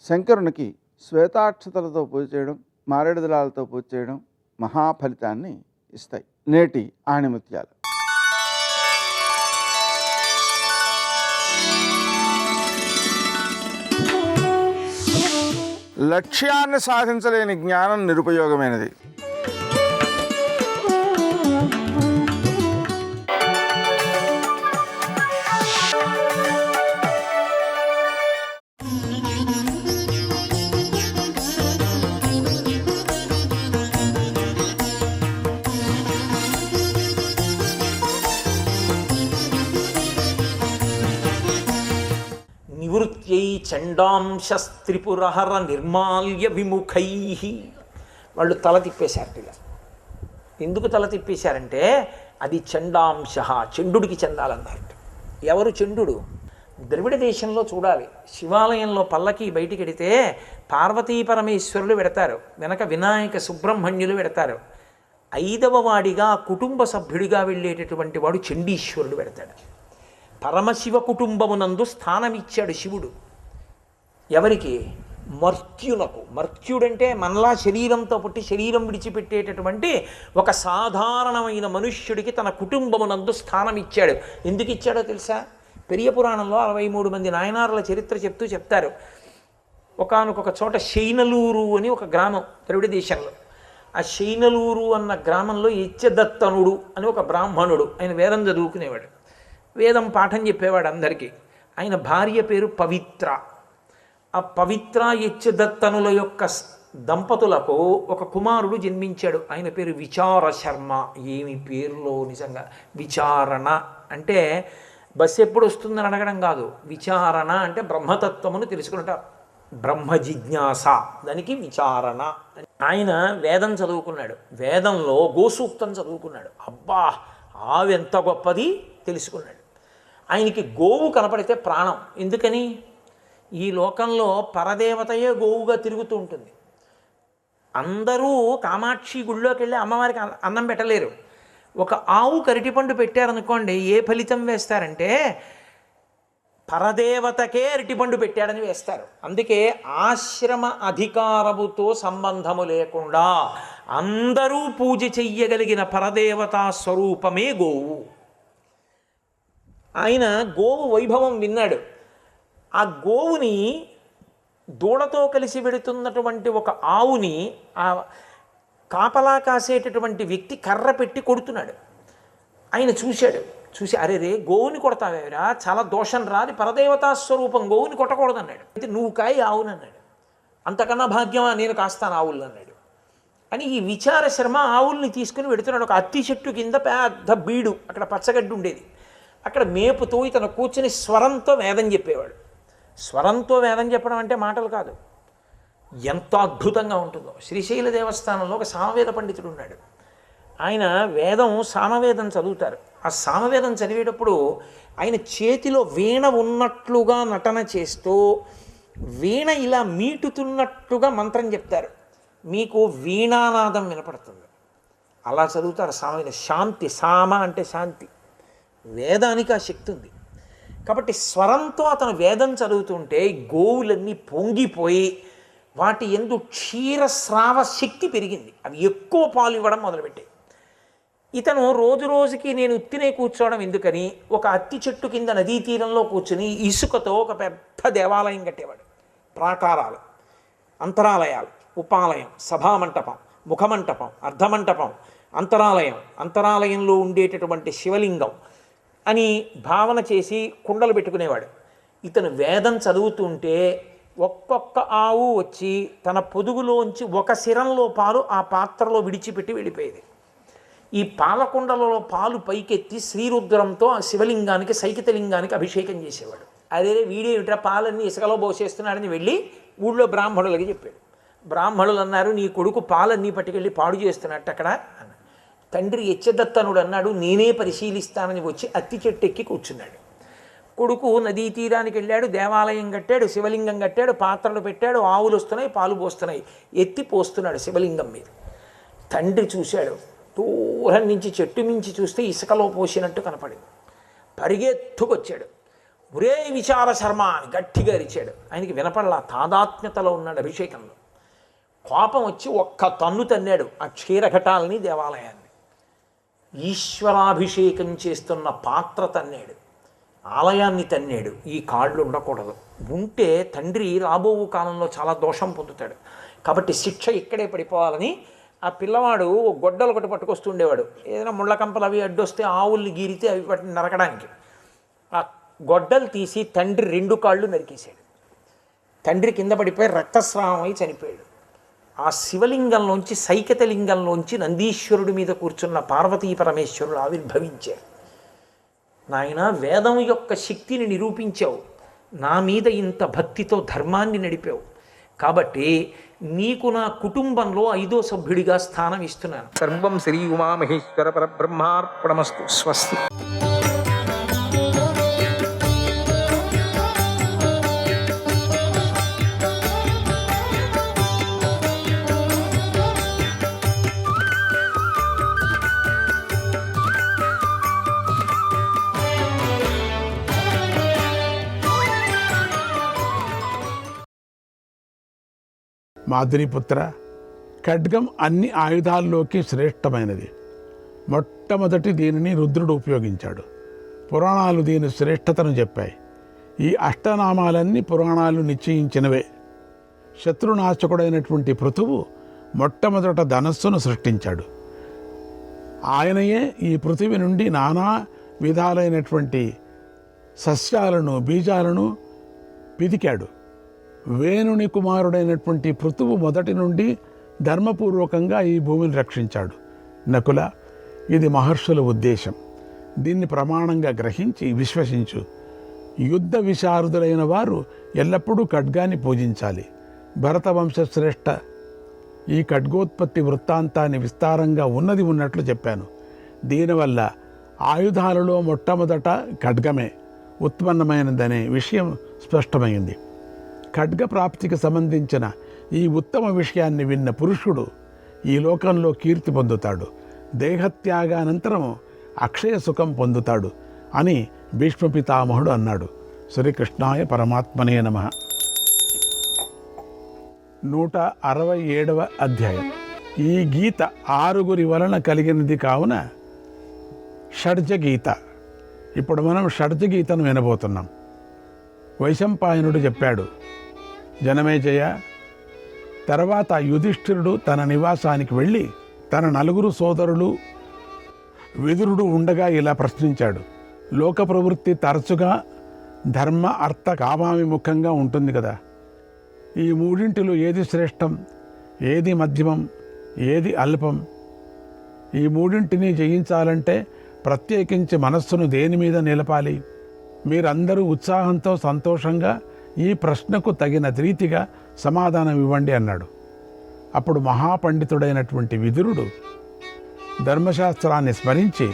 శంకరునికి శ్వేతాక్షతలతో పూజ చేయడం, మారేడు దళాలతో పూజ చేయడం మహాఫలితాన్ని ఇస్తాయి. నేటి ఆణిముత్యాలు. లక్ష్యాన్ని సాధించలేని జ్ఞానం నిరుపయోగమైనది. నివృత్యై చండాంశస్త్రిపురహర నిర్మాల్య విముఖై. వాళ్ళు తల తిప్పేశారట. ఎందుకు తల తిప్పేశారంటే అది చండాంశ, చండుడికి చెందాలన్నారట. ఎవరు చండుడు? ద్రవిడ దేశంలో చూడాలి, శివాలయంలో పల్లకి బయటికి వెడితే పార్వతీ పరమేశ్వరులు పెడతారు, వెనక వినాయక సుబ్రహ్మణ్యులు పెడతారు. 5వ వాడిగా కుటుంబ సభ్యుడిగా వెళ్ళేటటువంటి వాడు చండీశ్వరుడు పెడతాడు. పరమశివ కుటుంబమునందు స్థానమిచ్చాడు శివుడు. ఎవరికి? మర్త్యునకు. మర్త్యుడంటే మనలా శరీరంతో పుట్టి శరీరం విడిచిపెట్టేటటువంటి ఒక సాధారణమైన మనుష్యుడికి తన కుటుంబమునందు స్థానం ఇచ్చాడు. ఎందుకు ఇచ్చాడో తెలుసా? పెరియ పురాణంలో 63 మంది నాయనారుల చరిత్ర చెప్తూ చెప్తారు. ఒకానొక చోట శైనలూరు అని ఒక గ్రామం ద్రవిడ దేశంలో. ఆ శైనలూరు అన్న గ్రామంలో యచ్చదత్తనుడు అని ఒక బ్రాహ్మణుడు, ఆయన వేదం చదువుకునేవాడు, వేదం పాఠం చెప్పేవాడు అందరికీ. ఆయన భార్య పేరు పవిత్ర. ఆ పవిత్ర యచ్చదత్తనుల యొక్క దంపతులకు ఒక కుమారుడు జన్మించాడు. ఆయన పేరు విచార శర్మ. ఏమి పేరులో నిజంగా! విచారణ అంటే బస్సు ఎప్పుడు వస్తుందని అడగడం కాదు, విచారణ అంటే బ్రహ్మతత్వమును తెలుసుకుంటారు, బ్రహ్మ జిజ్ఞాస, దానికి విచారణ. ఆయన వేదం చదువుకున్నాడు, వేదంలో గోసూక్తం చదువుకున్నాడు. అబ్బా, ఆవెంత గొప్పది తెలుసుకున్నాడు. ఆయనకి గోవు కనపడితే ప్రాణం. ఎందుకని? ఈ లోకంలో పరదేవతయే గోవుగా తిరుగుతూ ఉంటుంది. అందరూ కామాక్షి గుళ్ళోకి వెళ్ళి అమ్మవారికి అన్నం పెట్టలేరు. ఒక ఆవు అరటిపండు పెట్టారనుకోండి, ఏ ఫలితం వేస్తారంటే పరదేవతకే అరటిపండు పెట్టాడని వేస్తారు. అందుకే ఆశ్రమ అధికారముతో సంబంధము లేకుండా అందరూ పూజ చెయ్యగలిగిన పరదేవతా స్వరూపమే గోవు. ఆయన గోవు వైభవం విన్నాడు. ఆ గోవుని దూడతో కలిసి వెడుతున్నటువంటి ఒక ఆవుని ఆ కాపలా కాసేటటువంటి వ్యక్తి కర్ర పెట్టి కొడుతున్నాడు. ఆయన చూశాడు, చూసి అరే రే గోవుని కొడతావేరా, చాలా దోషం రా, అది పరదేవతా స్వరూపం, గోవుని కొట్టకూడదన్నాడు. అయితే నువ్వు కాయి ఆవునన్నాడు. అంతకన్నా భాగ్యమా, నేను కాస్తాను ఆవులు అన్నాడు. అని ఈ విచార శర్మ ఆవుల్ని తీసుకుని వెడుతున్నాడు. ఒక అత్తి చెట్టు కింద పెద్ద బీడు, అక్కడ పచ్చగడ్డి ఉండేది, అక్కడ మేపుతూ ఇతను కూర్చుని స్వరంతో వేదం చెప్పేవాడు. స్వరంతో వేదం చెప్పడం అంటే మాటలు కాదు, ఎంత అద్భుతంగా ఉంటుందో. శ్రీశైల దేవస్థానంలో ఒక సామవేద పండితుడు ఉన్నాడు. ఆయన వేదం సామవేదం చదువుతారు. ఆ సామవేదం చదివేటప్పుడు ఆయన చేతిలో వీణ ఉన్నట్లుగా నటన చేస్తూ వీణ ఇలా మీటుతున్నట్టుగా మంత్రం చెప్తారు. మీకు వీణానాదం వినపడుతుంది. అలా చదువుతారు సామవేదం. శాంతి, సామ అంటే శాంతి. వేదానికి ఆ శక్తి ఉంది. కాబట్టి స్వరంతో అతను వేదం చదువుతుంటే గోవులన్నీ పొంగిపోయి వాటి యందు క్షీరస్రావ శక్తి పెరిగింది. అవి ఎక్కువ పాలు ఇవ్వడం మొదలుపెట్టాయి. ఇతను రోజు రోజుకి నేను ఉత్తినే కూర్చోవడం ఎందుకని ఒక అత్తి చెట్టు కింద నదీ తీరంలో కూర్చుని ఇసుకతో ఒక పెద్ద దేవాలయం కట్టేవాడు. ప్రాకారాలు, అంతరాలయాలు, ఉపాలయం, సభామంటపం, ముఖమంటపం, అర్ధమంటపం, అంతరాలయం, అంతరాలయంలో ఉండేటటువంటి శివలింగం అని భావన చేసి కుండలు పెట్టుకునేవాడు. ఇతను వేదం చదువుతుంటే ఒక్కొక్క ఆవు వచ్చి తన పొదుగులోంచి ఒక సిరంలో పాలు ఆ పాత్రలో విడిచిపెట్టి వెళ్ళిపోయేది. ఈ పాలకుండలలో పాలు పైకెత్తి శ్రీరుద్రంతో ఆ శివలింగానికి, సైకితలింగానికి అభిషేకం చేసేవాడు. అదే వీడేమిట్రా పాలన్నీ ఇసుకలో పోసేస్తున్నాడని వెళ్ళి ఊళ్ళో బ్రాహ్మణులకి చెప్పాడు. బ్రాహ్మణులు అన్నారు, నీ కొడుకు పాలన్నీ పట్టుకెళ్ళి పాడు చేస్తున్నట్టు అక్కడ అన్న. తండ్రి యచ్చదత్తనుడు అన్నాడు, నేనే పరిశీలిస్తానని వచ్చి అత్తి చెట్టు ఎక్కి కూర్చున్నాడు. కొడుకు నదీ తీరానికి వెళ్ళాడు, దేవాలయం కట్టాడు, శివలింగం కట్టాడు, పాత్రలు పెట్టాడు, ఆవులు వస్తున్నాయి, పాలు పోస్తున్నాయి, ఎత్తి పోస్తున్నాడు శివలింగం మీద. తండ్రి చూశాడు, దూరం నుంచి చెట్టు మించి చూస్తే ఇసుకలో పోసినట్టు కనపడింది. పరిగెత్తుకొచ్చాడు, ఒరే విచార శర్మ అని గట్టిగా అరిచాడు. ఆయనకి వినపడలా, తాదాత్మ్యతలో ఉన్నాడు అభిషేకంలో. కోపం వచ్చి ఒక్క తన్ను తన్నాడు ఆ క్షీరఘటాలని, దేవాలయాన్ని. ఈశ్వరాభిషేకం చేస్తున్న పాత్ర తన్నాడు, ఆలయాన్ని తన్నాడు. ఈ కాళ్ళు ఉండకూడదు, ఉంటే తండ్రి రాబో కాలంలో చాలా దోషం పొందుతాడు. కాబట్టి శిక్ష ఇక్కడే పడిపోవాలని ఆ పిల్లవాడు గొడ్డలు ఒకటి పట్టుకొస్తుండేవాడు. ఏదైనా ముళ్ళకంపలు అవి అడ్డొస్తే ఆవుల్ని గీరితే అవి వాటిని నరకడానికి ఆ గొడ్డలు తీసి తండ్రి 2 కాళ్ళు నరికేశాడు. తండ్రి కింద పడిపోయి రక్తస్రావం అయి చనిపోయాడు. ఆ శివలింగంలోంచి, సైకతలింగంలోంచి నందీశ్వరుడి మీద కూర్చున్న పార్వతీ పరమేశ్వరుడు ఆవిర్భవించారు. నాయన, వేదం యొక్క శక్తిని నిరూపించావు, నా మీద ఇంత భక్తితో ధర్మాన్ని నడిపావు, కాబట్టి నీకు నా కుటుంబంలో 5వ సభ్యుడిగా స్థానం ఇస్తున్నాను. సర్వం శ్రీ ఉమామహేశ్వర పరబ్రహ్మార్పణమస్తు. స్వస్తి. మాధురీపుత్ర, ఖడ్గం అన్ని ఆయుధాల్లోకి శ్రేష్టమైనది. మొట్టమొదటి దీనిని రుద్రుడు ఉపయోగించాడు. పురాణాలు దీని శ్రేష్టతను చెప్పాయి. ఈ అష్టనామాలన్నీ పురాణాలు నిశ్చయించినవే. శత్రునాశకుడైనటువంటి పృథువు మొట్టమొదట ధనస్సును సృష్టించాడు. ఆయనయే ఈ పృథివి నుండి నానా విధాలైనటువంటి సస్యాలను, బీజాలను పిదికాడు. వేణుని కుమారుడైనటువంటి పృథువు మొదటి నుండి ధర్మపూర్వకంగా ఈ భూమిని రక్షించాడు. నకుల, ఇది మహర్షుల ఉద్దేశం. దీన్ని ప్రమాణంగా గ్రహించి విశ్వసించు. యుద్ధ విశారదులైన వారు ఎల్లప్పుడూ ఖడ్గాన్ని పూజించాలి. భరతవంశశ్రేష్ఠ ఈ ఖడ్గోత్పత్తి వృత్తాంతాన్ని విస్తారంగా ఉన్నట్లు చెప్పాను. దీనివల్ల ఆయుధాలలో మొట్టమొదట ఖడ్గమే ఉత్పన్నమైనదనే విషయం స్పష్టమైంది. ఖడ్గ ప్రాప్తికి సంబంధించిన ఈ ఉత్తమ విషయాన్ని విన్న పురుషుడు ఈ లోకంలో కీర్తి పొందుతాడు. దేహత్యాగానంతరం అక్షయ సుఖం పొందుతాడు అని భీష్మ పితామహుడు అన్నాడు. శ్రీకృష్ణాయ పరమాత్మనే నమః. 167వ అధ్యాయం. ఈ గీత 6 వలన కలిగినది కావున షడ్జ గీత. ఇప్పుడు మనం షడ్జ గీతను వినబోతున్నాం. వైశంపాయనుడు చెప్పాడు, జనమేజయ, తర్వాత యుధిష్ఠిరుడు తన నివాసానికి వెళ్ళి తన 4 సోదరులు విదురుడు ఉండగా ఇలా ప్రశ్నించాడు. లోక ప్రవృత్తి తరచుగా ధర్మ, అర్థ, కామావిముఖంగా ఉంటుంది కదా. ఈ మూడింటిలో ఏది శ్రేష్టం, ఏది మధ్యమం, ఏది అల్పం? ఈ మూడింటిని జయించాలంటే ప్రత్యేకించి మనస్సును దేని మీద నిలపాలి? మీరందరూ ఉత్సాహంతో, సంతోషంగా ఈ ప్రశ్నకు తగిన రీతిగా సమాధానం ఇవ్వండి అన్నాడు. అప్పుడు మహాపండితుడైనటువంటి విదురుడు ధర్మశాస్త్రాన్ని స్మరించి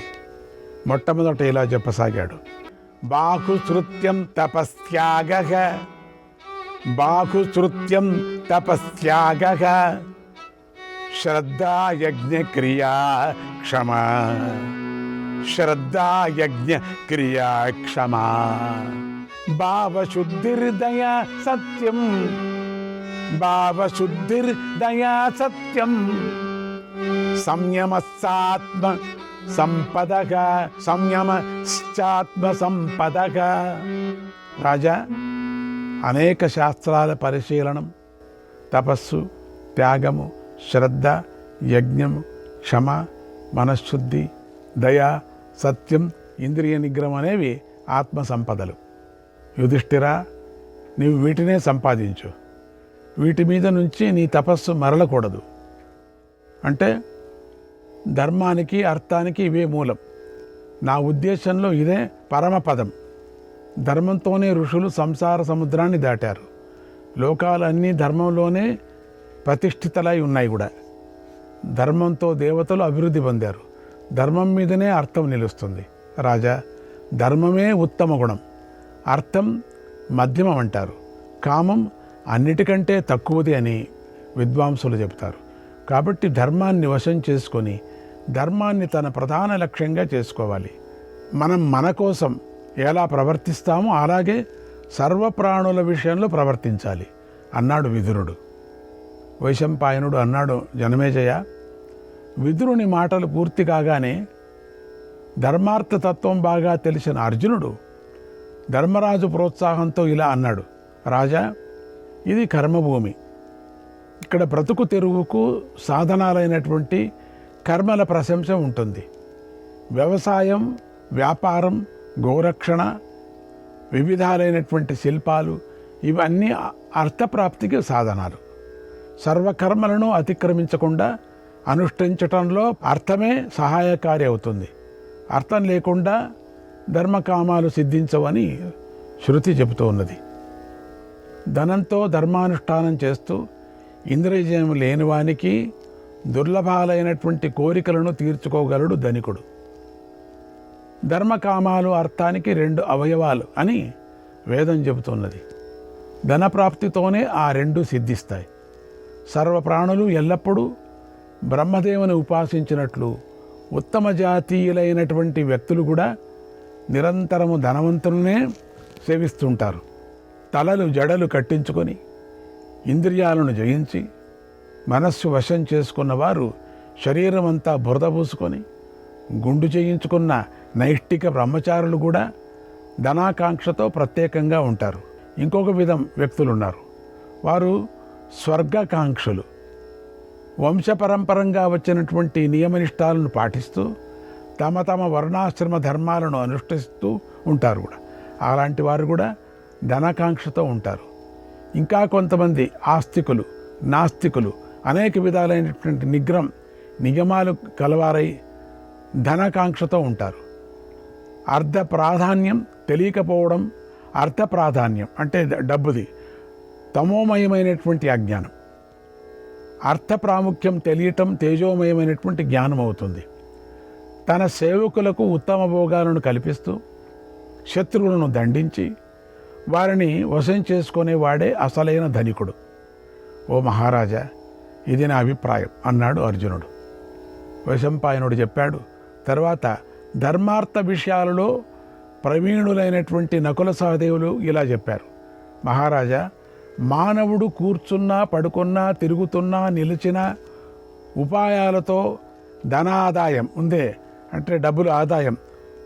మొట్టమొదట ఇలా చెప్పసాగాడు. బాహుశ్రుత్యం తపస్త్యాగః, బాహుశ్రుత్యం తపస్త్యాగః, శ్రద్ధా యజ్ఞ క్రియా క్షమా, శ్రద్ధా యజ్ఞ క్రియా క్షమా, భావశుద్ధిర్దయా సత్యం, భావశుద్ధిర్దయా సత్యం, సంయమశ్చాత్మ సంపదః, సంయమశ్చాత్మ సంపదః. రాజా, అనేక శాస్త్రాల పరిశీలనం, తపస్సు, త్యాగము, శ్రద్ధ, యజ్ఞము, క్షమ, మనశ్శుద్ధి, దయ, సత్యం, ఇంద్రియ నిగ్రహం అనేవి ఆత్మ సంపదలు. యుధిష్ఠిరా, నీవు వీటినే సంపాదించు. వీటి మీద నుంచి నీ తపస్సు మరలకూడదు. అంటే ధర్మానికి, అర్థానికి ఇవే మూలం. నా ఉద్దేశంలో ఇదే పరమపదం. ధర్మంతోనే ఋషులు సంసార సముద్రాన్ని దాటారు. లోకాలన్నీ ధర్మంలోనే ప్రతిష్ఠితలై ఉన్నాయి కూడా. ధర్మంతో దేవతలు అభివృద్ధి పొందారు. ధర్మం మీదనే అర్థం నిలుస్తుంది. రాజా, ధర్మమే ఉత్తమ గుణం, అర్థం మధ్యమం అంటారు, కామం అన్నిటికంటే తక్కువది అని విద్వాంసులు చెబుతారు. కాబట్టి ధర్మాన్ని వశం చేసుకొని ధర్మాన్ని తన ప్రధాన లక్ష్యంగా చేసుకోవాలి. మనం మన కోసం ఎలా ప్రవర్తిస్తామో అలాగే సర్వప్రాణుల విషయంలో ప్రవర్తించాలి అన్నాడు విదురుడు. వైశంపాయనుడు అన్నాడు, జనమేజయ, విదురుని మాటలు పూర్తి కాగానే ధర్మార్థతత్వం బాగా తెలిసిన అర్జునుడు ధర్మరాజు ప్రోత్సాహంతో ఇలా అన్నాడు. రాజా, ఇది కర్మభూమి. ఇక్కడ బ్రతుకు తెరువుకు సాధనాలైనటువంటి కర్మల ప్రశంస ఉంటుంది. వ్యవసాయం, వ్యాపారం, గోరక్షణ, వివిధాలైనటువంటి శిల్పాలు, ఇవన్నీ అర్థప్రాప్తికి సాధనాలు. సర్వకర్మలను అతిక్రమించకుండా అనుష్ఠించటంలో అర్థమే సహాయకారి అవుతుంది. అర్థం లేకుండా ధర్మకామాలు సిద్ధించవని శృతి చెబుతూ ఉన్నది. ధనంతో ధర్మానుష్ఠానం చేస్తూ ఇంద్రియజయం లేనివానికి దుర్లభాలైనటువంటి కోరికలను తీర్చుకోగలడు ధనికుడు. ధర్మకామాలు అర్థానికి 2 అవయవాలు అని వేదం చెబుతున్నది. ధనప్రాప్తితోనే ఆ 2 సిద్ధిస్తాయి. సర్వప్రాణులు ఎల్లప్పుడూ బ్రహ్మదేవుని ఉపాసించినట్లు ఉత్తమ జాతీయులైనటువంటి వ్యక్తులు కూడా నిరంతరము ధనవంతులనే సేవిస్తుంటారు. తలలు జడలు కట్టించుకొని ఇంద్రియాలను జయించి మనస్సు వశం చేసుకున్న వారు శరీరం అంతా బురద పూసుకొని గుండు చేయించుకున్న నైష్టిక బ్రహ్మచారులు కూడా ధనాకాంక్షతో ప్రత్యేకంగా ఉంటారు. ఇంకొక విధం వ్యక్తులు ఉన్నారు, వారు స్వర్గకాంక్షలు. వంశపరంపరంగా వచ్చినటువంటి నియమనిష్టాలను పాటిస్తూ తమ తమ వర్ణాశ్రమ ధర్మాలను అనుష్ఠిస్తూ ఉంటారు కూడా. అలాంటి వారు కూడా ధనాకాంక్షతో ఉంటారు. ఇంకా కొంతమంది ఆస్తికులు, నాస్తికులు, అనేక విధాలైనటువంటి నియమాలు కలవారై ధనాకాంక్షతో ఉంటారు. అర్ధ ప్రాధాన్యం తెలియకపోవడం, అర్థ ప్రాధాన్యం అంటే డబ్బుది తమోమయమైనటువంటి అజ్ఞానం. అర్థ ప్రాముఖ్యం తెలియటం తేజోమయమైనటువంటి జ్ఞానం అవుతుంది. తన సేవకులకు ఉత్తమ భోగాలను కల్పిస్తూ శత్రువులను దండించి వారిని వశం చేసుకునేవాడే అసలైన ధనికుడు. ఓ మహారాజా, ఇది నా అభిప్రాయం అన్నాడు అర్జునుడు. వైశంపాయనుడు చెప్పాడు. తర్వాత ధర్మార్థ విషయాలలో ప్రవీణులైనటువంటి నకుల సహదేవులు ఇలా చెప్పారు. మహారాజా, మానవుడు కూర్చున్నా, పడుకున్నా, తిరుగుతున్నా, నిలిచిన ఉపాయాలతో ధనాదాయం ఉందే అంటే డబ్బుల ఆదాయం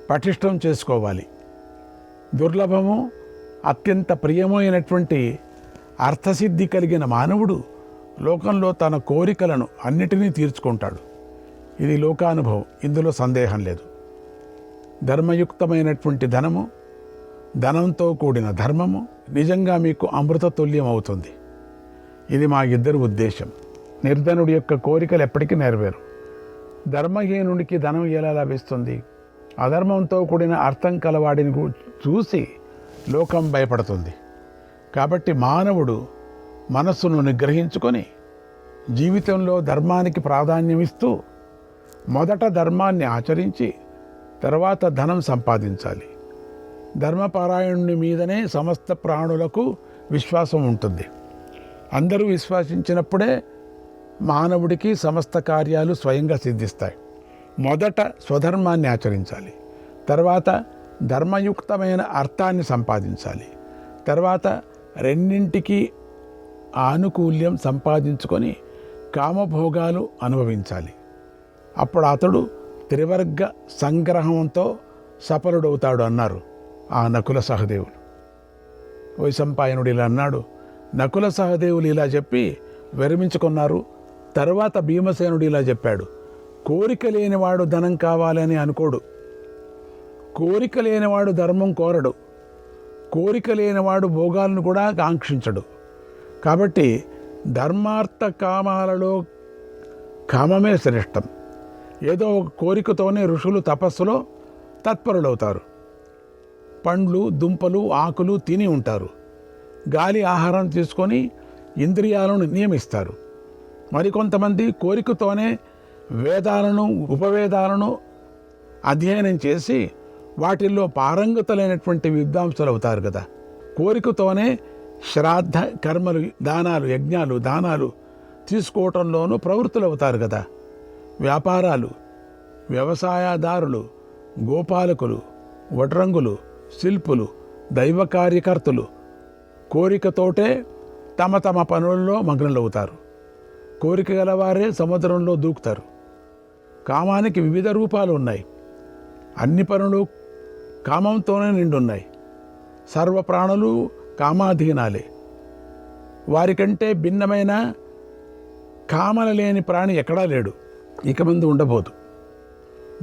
పటిష్టం చేసుకోవాలి. దుర్లభము, అత్యంత ప్రియమైనటువంటి అర్థసిద్ధి కలిగిన మానవుడు లోకంలో తన కోరికలను అన్నిటినీ తీర్చుకుంటాడు. ఇది లోకానుభవం, ఇందులో సందేహం లేదు. ధర్మయుక్తమైనటువంటి ధనము, ధనంతో కూడిన ధర్మము నిజంగా మీకు అమృత తుల్యం అవుతుంది. ఇది మా ఇద్దరి ఉద్దేశం. నిర్ధనుడి యొక్క కోరికలు ఎప్పటికీ నెరవేరు. ధర్మహీనుడికి ధనం ఎలా లభిస్తుంది? అధర్మంతో కూడిన అర్థం కలవాడిని చూసి లోకం భయపడుతుంది. కాబట్టి మానవుడు మనస్సును నిగ్రహించుకొని జీవితంలో ధర్మానికి ప్రాధాన్యమిస్తూ మొదట ధర్మాన్ని ఆచరించి తర్వాత ధనం సంపాదించాలి. ధర్మపారాయణుని మీదనే సమస్త ప్రాణులకు విశ్వాసం ఉంటుంది. అందరూ విశ్వసించినప్పుడే మానవుడికి సమస్త కార్యాలు స్వయంగా సిద్ధిస్తాయి. మొదట స్వధర్మాన్ని ఆచరించాలి, తర్వాత ధర్మయుక్తమైన అర్థాన్ని సంపాదించాలి, తర్వాత రెండింటికి ఆనుకూల్యం సంపాదించుకొని కామభోగాలు అనుభవించాలి. అప్పుడు అతడు త్రివర్గ సంగ్రహంతో సఫలుడవుతాడు అన్నారు ఆ నకుల సహదేవులు. వైశంపాయనుడు ఇలా అన్నాడు. నకుల సహదేవులు ఇలా చెప్పి విరమించుకున్నారు. తర్వాత భీమసేనుడు ఇలా చెప్పాడు. కోరిక లేనివాడు ధనం కావాలని అనుకోడు, కోరిక లేనివాడు ధర్మం కోరడు, కోరిక లేనివాడు భోగాలను కూడా కాంక్షించడు. కాబట్టి ధర్మార్థ కామాలలో కామమే శ్రేష్టం. ఏదో ఒక కోరికతోనే ఋషులు తపస్సులో తత్పరులవుతారు. పండ్లు, దుంపలు, ఆకులు తిని ఉంటారు. గాలి ఆహారం తీసుకొని ఇంద్రియాలను నియమిస్తారు. మరికొంతమంది కోరికతోనే వేదాలను, ఉపవేదాలను అధ్యయనం చేసి వాటిల్లో పారంగతులైనటువంటి విద్వాంసులు అవుతారు కదా. కోరికతోనే శ్రాద్ధ కర్మలు, దానాలు, యజ్ఞాలు, దానాలు తీసుకోవటంలోనూ ప్రవృత్తులు అవుతారు కదా. వ్యాపారాలు, వ్యవసాయదారులు, గోపాలకులు, వడ్రంగులు, శిల్పులు, దైవ కార్యకర్తలు కోరికతోటే తమ తమ పనుల్లో మగ్నులవుతారు. కోరిక గలవారే సముద్రంలో దూకుతారు. కామానికి వివిధ రూపాలు ఉన్నాయి. అన్ని పనులు కామంతోనే నిండున్నాయి. సర్వప్రాణులు కామాధీనాలే. వారికంటే భిన్నమైన కామల లేని ప్రాణి ఎక్కడా లేడు, ఇక ముందు ఉండబోదు.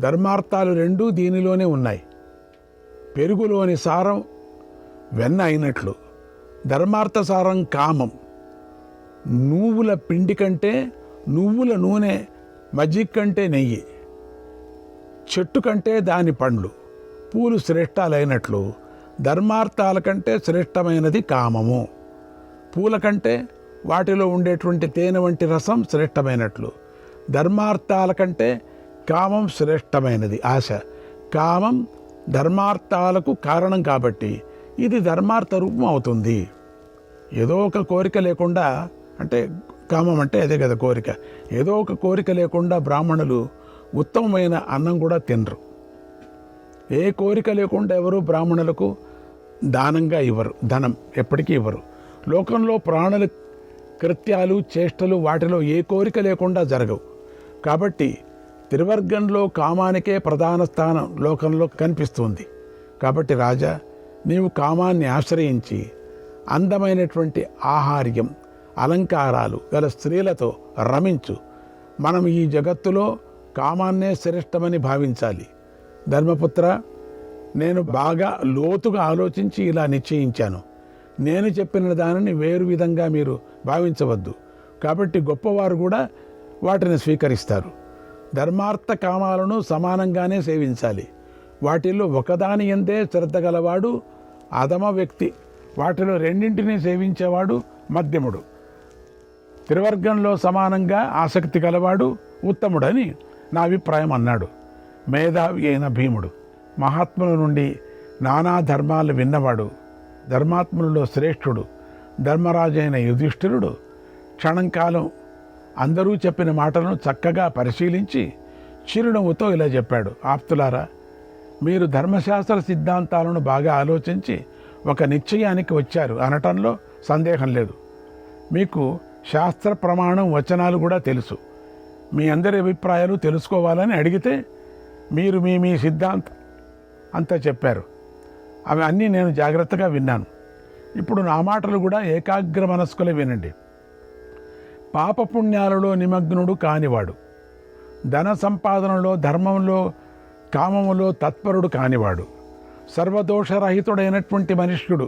ధర్మార్థాలు రెండూ దీనిలోనే ఉన్నాయి. పెరుగులోని సారం వెన్న అయినట్లు ధర్మార్థ సారం కామం. నువ్వుల పిండి కంటే నువ్వుల నూనె, మజ్జిగ కంటే నెయ్యి, చెట్టు కంటే దాని పండ్లు, పూలు శ్రేష్టాలైనట్లు ధర్మార్థాల కంటే శ్రేష్టమైనది కామము. పూల కంటే వాటిలో ఉండేటువంటి తేనె వంటి రసం శ్రేష్టమైనట్లు ధర్మార్థాల కంటే కామం శ్రేష్టమైనది. ఆశ, కామం ధర్మార్థాలకు కారణం కాబట్టి ఇది ధర్మార్థ రూపం అవుతుంది. ఏదో ఒక కోరిక లేకుండా, అంటే కామం అంటే అదే కదా కోరిక. ఏదో ఒక కోరిక లేకుండా బ్రాహ్మణులు ఉత్తమమైన అన్నం కూడా తినరు. ఏ కోరిక లేకుండా ఎవరు బ్రాహ్మణులకు దానంగా ఇవ్వరు, ధనం ఎప్పటికీ ఇవ్వరు. లోకంలో ప్రాణుల కృత్యాలు, చేష్టలు వాటిలో ఏ కోరిక లేకుండా జరగవు. కాబట్టి త్రివర్గంలో కామానికే ప్రధాన స్థానం లోకంలో కనిపిస్తుంది. కాబట్టి రాజా, నీవు కామాన్ని ఆశ్రయించి అందమైనటువంటి ఆహార్యం, అలంకారాలు గల స్త్రీలతో రమించు. మనం ఈ జగత్తులో కామాన్నే శ్రేష్టమని భావించాలి. ధర్మపుత్ర, నేను బాగా లోతుగా ఆలోచించి ఇలా నిశ్చయించాను. నేను చెప్పిన దానిని వేరు విధంగా మీరు భావించవద్దు. కాబట్టి గొప్పవారు కూడా వాటిని స్వీకరిస్తారు. ధర్మార్థ కామాలను సమానంగానే సేవించాలి. వాటిల్లో ఒకదాని ఎందే శ్రద్ధ గలవాడు అధమ వ్యక్తి, వాటిలో రెండింటినీ సేవించేవాడు మధ్యముడు. త్రివర్గంలో సమానంగా ఆసక్తి గలవాడు ఉత్తముడని నా అభిప్రాయం అన్నాడు. మేధావి అయిన భీముడు, మహాత్ముల నుండి నానా ధర్మాలు విన్నవాడు, ధర్మాత్ములలో శ్రేష్ఠుడు ధర్మరాజు అయిన యుధిష్ఠిరుడు క్షణంకాలం అందరూ చెప్పిన మాటలను చక్కగా పరిశీలించి చిరునవ్వుతో ఇలా చెప్పాడు. ఆప్తులారా, మీరు ధర్మశాస్త్ర సిద్ధాంతాలను బాగా ఆలోచించి ఒక నిశ్చయానికి వచ్చారు అనటంలో సందేహం లేదు. మీకు శాస్త్ర ప్రమాణం వచనాలు కూడా తెలుసు. మీ అందరి అభిప్రాయాలు తెలుసుకోవాలని అడిగితే మీరు మీ సిద్ధాంతం అంతా చెప్పారు. అవి అన్నీ నేను జాగ్రత్తగా విన్నాను. ఇప్పుడు నా మాటలు కూడా ఏకాగ్ర మనస్కులే వినండి. పాపపుణ్యాలలో నిమగ్నుడు కానివాడు, ధన సంపాదనలో, ధర్మంలో, కామములో తత్పరుడు కానివాడు, సర్వదోషరహితుడైనటువంటి మనుష్యుడు,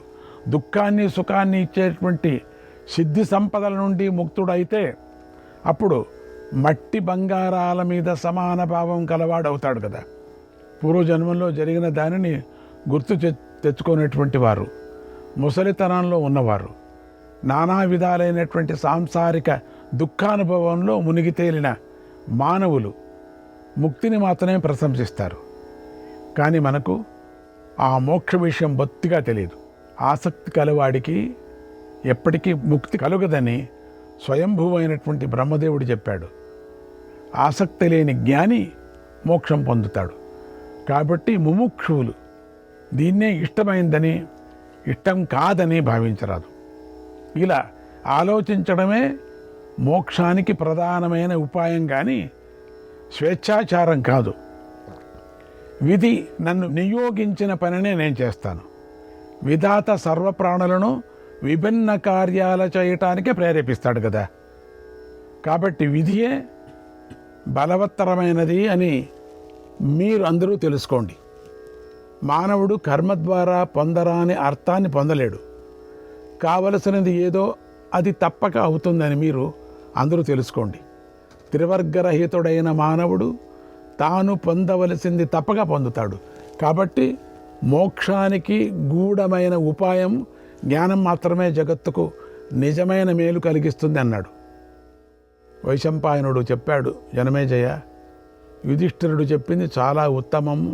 దుఃఖాన్ని సుఖాన్ని ఇచ్చేటువంటి సిద్ధి సంపదల నుండి ముక్తుడైతే అప్పుడు మట్టి బంగారాల మీద సమాన భావం కలవాడవుతాడు కదా. పూర్వజన్మంలో జరిగిన దానిని గుర్తు తెచ్చుకునేటువంటి వారు, ముసలితనంలో ఉన్నవారు, నానా విధాలైనటువంటి సాంసారిక దుఃఖానుభవంలో మునిగి తేలిన మానవులు ముక్తిని మాత్రమే ప్రశంసిస్తారు. కానీ మనకు ఆ మోక్ష విషయం బొత్తిగా తెలియదు. ఆసక్తి కలవాడికి ఎప్పటికీ ముక్తి కలుగదని స్వయంభూవైనటువంటి బ్రహ్మదేవుడు చెప్పాడు. ఆసక్తి లేని జ్ఞాని మోక్షం పొందుతాడు. కాబట్టి ముముక్షువులు దీన్నే ఇష్టమైందని, ఇష్టం కాదని భావించరాదు. ఇలా ఆలోచించడమే మోక్షానికి ప్రధానమైన ఉపాయం, కానీ స్వేచ్ఛాచారం కాదు. విధి నన్ను నియోగించిన పనినే నేను చేస్తాను. విధాత సర్వప్రాణులను విభిన్న కార్యాలు చేయటానికే ప్రేరేపిస్తాడు కదా. కాబట్టి విధియే బలవత్తరమైనది అని మీరు అందరూ తెలుసుకోండి. మానవుడు కర్మ ద్వారా పొందరాని అర్థాన్ని పొందలేడు. కావలసినది ఏదో అది తప్పక అవుతుందని మీరు అందరూ తెలుసుకోండి. త్రివర్గరహితుడైన మానవుడు తాను పొందవలసింది తప్పక పొందుతాడు. కాబట్టి మోక్షానికి గూఢమైన ఉపాయం జ్ఞానం మాత్రమే జగత్తుకు నిజమైన మేలు కలిగిస్తుంది అన్నాడు. వైశంపాయనుడు చెప్పాడు, జనమేజయ, యుధిష్ఠిరుడు చెప్పింది చాలా ఉత్తమము,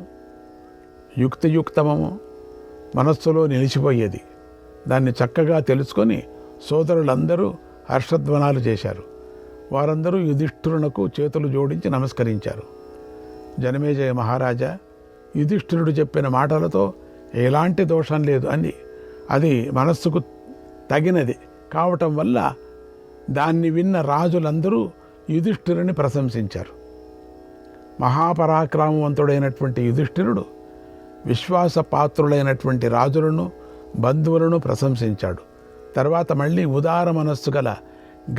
యుక్తియుక్తమము, మనస్సులో నిలిచిపోయేది. దాన్ని చక్కగా తెలుసుకొని సోదరులందరూ హర్షధ్వనాలు చేశారు. వారందరూ యుధిష్ఠిరునకు చేతులు జోడించి నమస్కరించారు. జనమేజయ మహారాజా, యుధిష్ఠిరుడు చెప్పిన మాటలతో ఎలాంటి దోషం లేదు అని, అది మనస్సుకు తగినది కావటం వల్ల దాన్ని విన్న రాజులందరూ యుధిష్ఠిరుని ప్రశంసించారు. మహాపరాక్రమవంతుడైనటువంటి యుధిష్ఠిరుడు విశ్వాసపాత్రులైనటువంటి రాజులను, బంధువులను ప్రశంసించాడు. తర్వాత మళ్ళీ ఉదార మనస్సు గల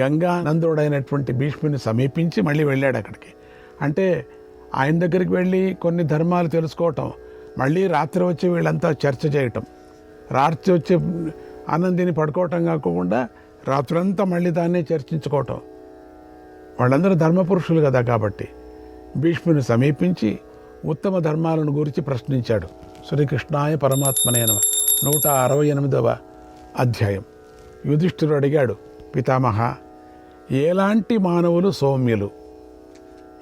గంగానందుడైనటువంటి భీష్ముని సమీపించి మళ్ళీ వెళ్ళాడు అక్కడికి. అంటే ఆయన దగ్గరికి వెళ్ళి కొన్ని ధర్మాలు తెలుసుకోవటం, మళ్ళీ రాత్రి వచ్చి వీళ్ళంతా చర్చ చేయటం, రాత్రి వచ్చి ఆనందిని పడుకోవటం కాకుండా రాత్రంతా మళ్ళీ దాన్నే చర్చించుకోవటం. వాళ్ళందరూ ధర్మపురుషులు కదా. కాబట్టి భీష్ముని సమీపించి ఉత్తమ ధర్మాలను గురించి ప్రశ్నించాడు. శ్రీకృష్ణాయ పరమాత్మనే నమః. 168వ అధ్యాయం. యుధిష్ఠిరుడు అడిగాడు, పితామహ, ఎలాంటి మానవులు సౌమ్యులు,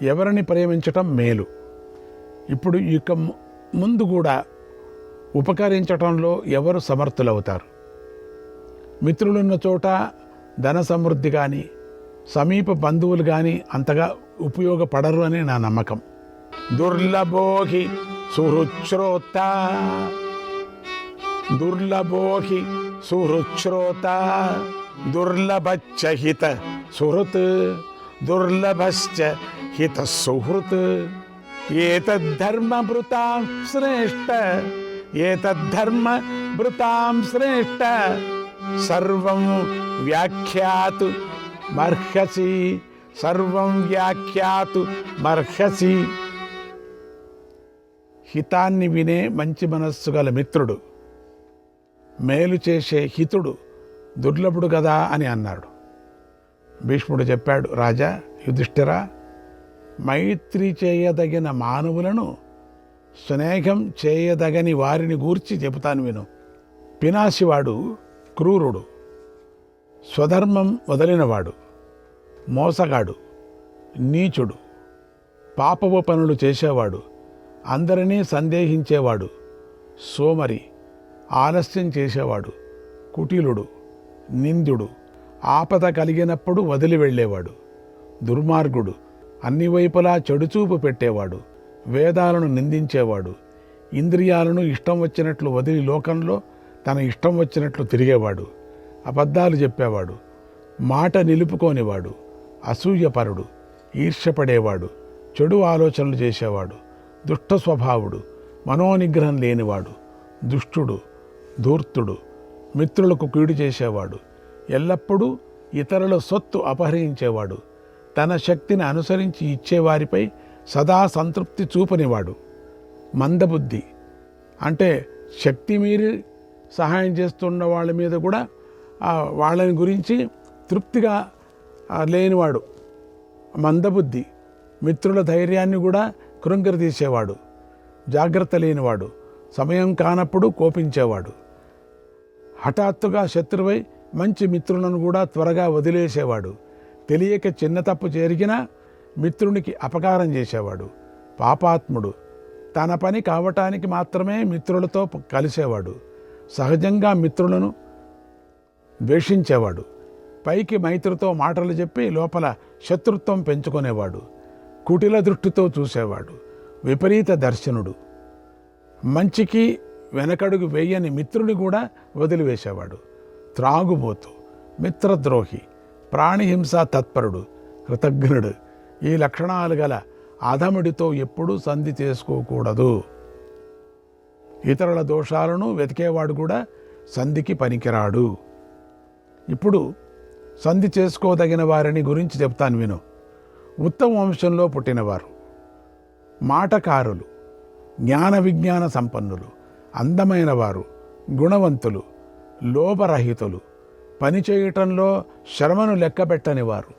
ఎవరిని ప్రేమించటం మేలు? ఇప్పుడు ఇక ముందు కూడా ఉపకరించటంలో ఎవరు సమర్థులవుతారు? మిత్రులున్న చోట ధన సమృద్ధి కానీ, సమీప బంధువులు కానీ అంతగా ఉపయోగపడరు అని నా నమ్మకం. దుర్లభోహి సుహృచ్ఛ్రోత, దుర్లభోహి సుహృచ్ఛ్రోత, దుర్లభచ్చహిత సుహృత్, దుర్లభశ్చ హిత సుహృత్ ఏతద్ధర్మభృతాం శ్రేష్ఠ ఏతద్ధర్మభృతాం శ్రేష్ఠ సర్వం వ్యాఖ్యాతు మర్హసి సర్వం వ్యాఖ్యాతు మర్హసి. హితాన్ని వినే మంచి మనస్సు గల మిత్రుడు, మేలు చేసే హితుడు దుర్లభుడు కదా అని అన్నాడు. భీష్ముడు చెప్పాడు, రాజా యుధిష్ఠిరా, మైత్రి చేయదగిన మానవులను స్నేహం చేయదగని వారిని గూర్చి చెబుతాను విను. పినాసివాడు క్రూరుడు, స్వధర్మం వదిలినవాడు, మోసగాడు, నీచుడు, పాపపు పనులు చేసేవాడు, అందరినీ సందేహించేవాడు, సోమరి, ఆలస్యం చేసేవాడు, కుటిలుడు, నింద్యుడు, ఆపద కలిగినప్పుడు వదిలి వెళ్ళేవాడు, దుర్మార్గుడు, అన్ని వైపులా చెడుచూపు పెట్టేవాడు, వేదాలను నిందించేవాడు, ఇంద్రియాలను ఇష్టం వచ్చినట్లు వదిలి లోకంలో తన ఇష్టం వచ్చినట్లు తిరిగేవాడు, అబద్ధాలు చెప్పేవాడు, మాట నిలుపుకోనివాడు, అసూయపరుడు, ఈర్ష్యపడేవాడు, చెడు ఆలోచనలు చేసేవాడు, దుష్ట స్వభావుడు, మనోనిగ్రహం లేనివాడు, దుష్టుడు, ధూర్తుడు, మిత్రులకు కీడు చేసేవాడు, ఎల్లప్పుడూ ఇతరుల సొత్తు అపహరించేవాడు, తన శక్తిని అనుసరించి ఇచ్చేవారిపై సదా సంతృప్తి చూపనివాడు, మందబుద్ధి అంటే శక్తి మీరి సహాయం చేస్తున్న వాళ్ళ మీద కూడా వాళ్ళని గురించి తృప్తిగా లేనివాడు, మందబుద్ధి, మిత్రుల ధైర్యాన్ని కూడా కృంగరతీసేవాడు, జాగ్రత్త లేనివాడు, సమయం కానప్పుడు కోపించేవాడు, హఠాత్తుగా శత్రువై మంచి మిత్రులను కూడా త్వరగా వదిలేసేవాడు, తెలియక చిన్న తప్పు జరిగినా మిత్రునికి అపకారం చేసేవాడు, పాపాత్ముడు, తన పని కావటానికి మాత్రమే మిత్రులతో కలిసేవాడు, సహజంగా మిత్రులను ద్వేషించేవాడు, పైకి మైత్రితో మాటలు చెప్పి లోపల శత్రుత్వం పెంచుకునేవాడు, కుటిల దృష్టితో చూసేవాడు, విపరీత దర్శనుడు, మంచికి వెనకడుగు వేయని మిత్రుని కూడా వదిలివేసేవాడు, త్రాగుబోతు, మిత్రద్రోహి, ప్రాణిహింస తత్పరుడు, కృతజ్ఞుడు. ఈ లక్షణాలు గల అధముడితో ఎప్పుడూ సంధి చేసుకోకూడదు. ఇతరుల దోషాలను వెతికేవాడు కూడా సంధికి పనికిరాడు. ఇప్పుడు సంధి చేసుకోదగిన వారిని గురించి చెప్తాను విను. ఉత్తమ వంశంలో పుట్టినవారు, మాటకారులు, జ్ఞాన విజ్ఞాన సంపన్నులు, అందమైన వారు, గుణవంతులు, లోపరహితులు, పనిచేయటంలో శ్రమను లెక్కబెట్టని వారు,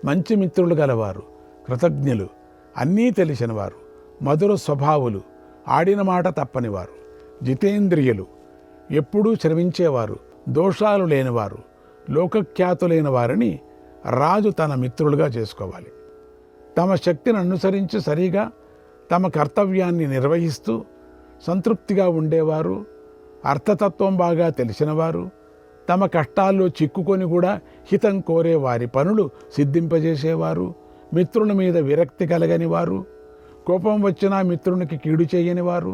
మంచి మిత్రులు గలవారు, కృతజ్ఞులు, అన్నీ తెలిసినవారు, మధుర స్వభావులు, ఆడిన మాట తప్పనివారు, జితేంద్రియులు, ఎప్పుడూ శ్రమించేవారు, దోషాలు లేనివారు, లోకఖ్యాతులైన వారిని రాజు తన మిత్రులుగా చేసుకోవాలి. తమ శక్తిని అనుసరించి సరిగా తమ కర్తవ్యాన్ని నిర్వహిస్తూ సంతృప్తిగా ఉండేవారు, అర్థతత్వం బాగా తెలిసినవారు, తమ కష్టాల్లో చిక్కుకొని కూడా హితం కోరే వారి పనులు సిద్ధింపజేసేవారు, మిత్రుల మీద విరక్తి కలగని వారు, కోపం వచ్చినా మిత్రునికి కీడు చేయని వారు,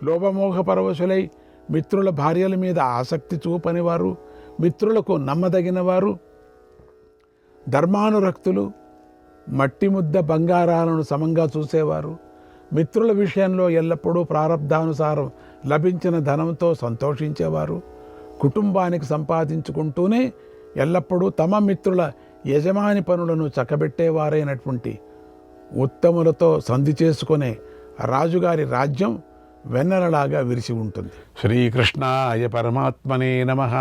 లోభమోహ పరవశులై మిత్రుల భార్యల మీద ఆసక్తి చూపనివారు, మిత్రులకు నమ్మదగిన వారు, ధర్మానురక్తులు, మట్టి ముద్ద బంగారాలను సమంగా చూసేవారు, మిత్రుల విషయంలో ఎల్లప్పుడూ ప్రారబ్ధానుసారం లభించిన ధనంతో సంతోషించేవారు, కుటుంబానికి సంపాదించుకుంటూనే ఎల్లప్పుడూ తమ మిత్రుల యజమాని పనులను చక్కబెట్టేవారైనటువంటి ఉత్తములతో సంధి చేసుకునే రాజుగారి రాజ్యం వెన్నెలలాగా విరిసి ఉంటుంది. శ్రీకృష్ణాయ పరమాత్మనే నమః.